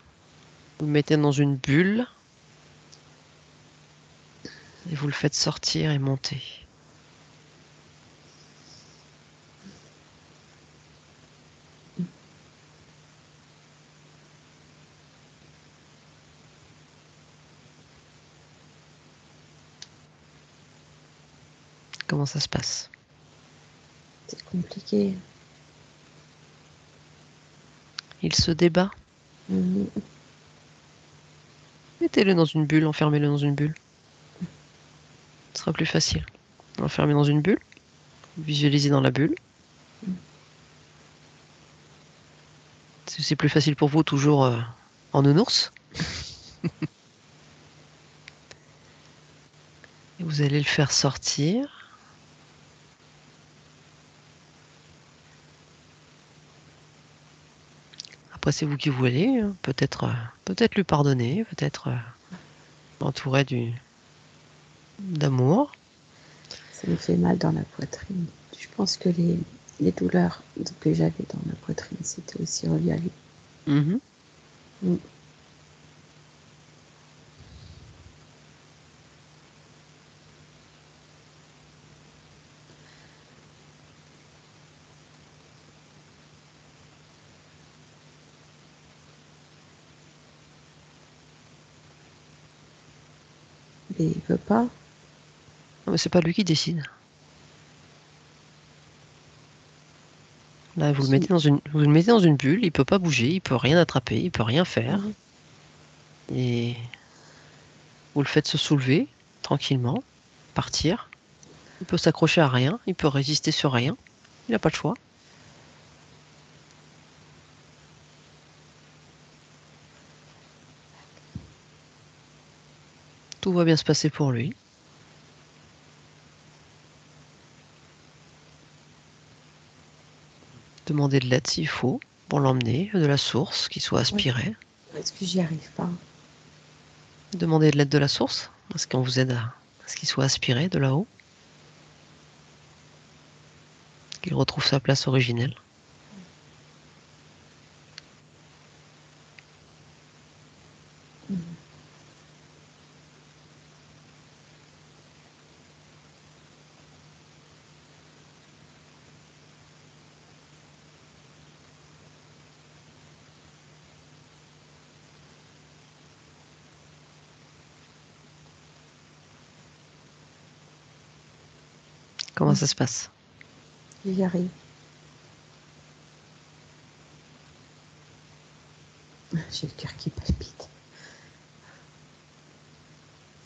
[SPEAKER 1] Vous le mettez dans une bulle et vous le faites sortir et monter. Comment ça se passe?
[SPEAKER 2] C'est compliqué.
[SPEAKER 1] Il se débat.
[SPEAKER 2] Mhm.
[SPEAKER 1] Mettez-le dans une bulle, enfermez-le dans une bulle. Ce sera plus facile. Enfermez dans une bulle. Visualisez dans la bulle. Si c'est plus facile pour vous, toujours en nounours. Et vous allez le faire sortir. Après, c'est vous qui voulez. Peut-être peut-être lui pardonner, peut-être l'entourer d'amour.
[SPEAKER 2] Ça me fait mal dans la poitrine. Je pense que les douleurs que j'avais dans ma poitrine, c'était aussi relié à lui.
[SPEAKER 1] Mhm.
[SPEAKER 2] Mm. Mais il veut pas.
[SPEAKER 1] Non, mais c'est pas lui qui décide. Là, vous le mettez dans une bulle. Il peut pas bouger, il peut rien attraper, il peut rien faire.
[SPEAKER 2] Mhm.
[SPEAKER 1] Et vous le faites se soulever tranquillement, partir. Il peut s'accrocher à rien, il peut résister sur rien. Il n'a pas le choix. Tout va bien se passer pour lui. Demandez de l'aide s'il faut pour l'emmener de la source, qu'il soit
[SPEAKER 2] Ouais.
[SPEAKER 1] aspiré.
[SPEAKER 2] Est-ce que j'y arrive pas?
[SPEAKER 1] Demandez de l'aide de la source, parce qu'on vous aide à ce qu'il soit aspiré de là-haut, qu'il retrouve sa place originelle.
[SPEAKER 2] Mhm.
[SPEAKER 1] Comment ça se passe?
[SPEAKER 2] J'y arrive. J'ai le cœur qui palpite.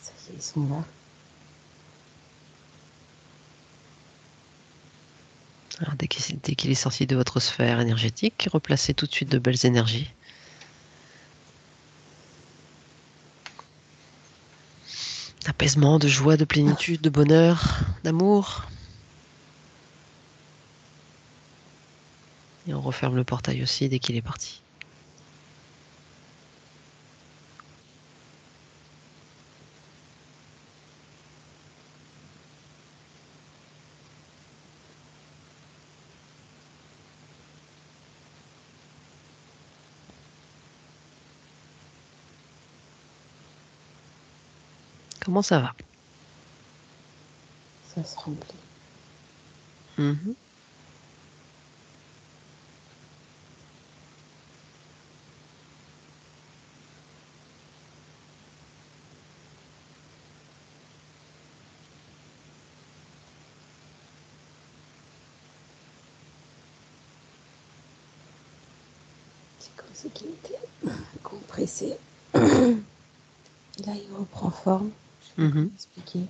[SPEAKER 2] Ça y est, ils sont là.
[SPEAKER 1] Alors, dès qu'il est sorti de votre sphère énergétique, replacez tout de suite de belles énergies. D'apaisement, de joie, de plénitude, de bonheur, d'amour. Et on referme le portail aussi dès qu'il est parti. Comment ça va?
[SPEAKER 2] Ça se remplit.
[SPEAKER 1] Mhm.
[SPEAKER 2] C'est comme si qu'il était compressé. Là, il reprend forme. Je sais pas comment
[SPEAKER 1] Mhm.
[SPEAKER 2] expliquer.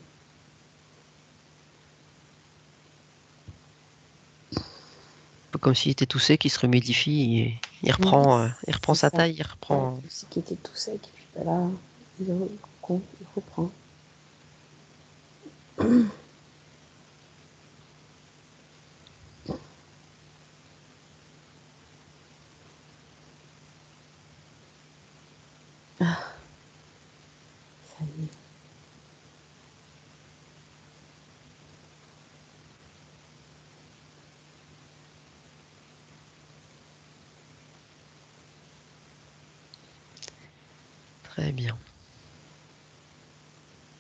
[SPEAKER 1] Peu comme s'il était tout sec, il se remedifie et
[SPEAKER 2] Ouais,
[SPEAKER 1] il reprend
[SPEAKER 2] c'est
[SPEAKER 1] sa
[SPEAKER 2] ça.
[SPEAKER 1] taille, il
[SPEAKER 2] Ouais,
[SPEAKER 1] reprend.
[SPEAKER 2] comme si qu'il était tout sec. Et puis bah, là, il reprend. Ah, ça y est.
[SPEAKER 1] Très bien. De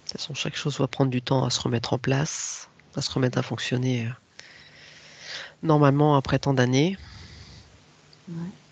[SPEAKER 1] toute façon, chaque chose va prendre du temps à se remettre en place, à se remettre à fonctionner normalement après tant d'années.
[SPEAKER 2] Ouais.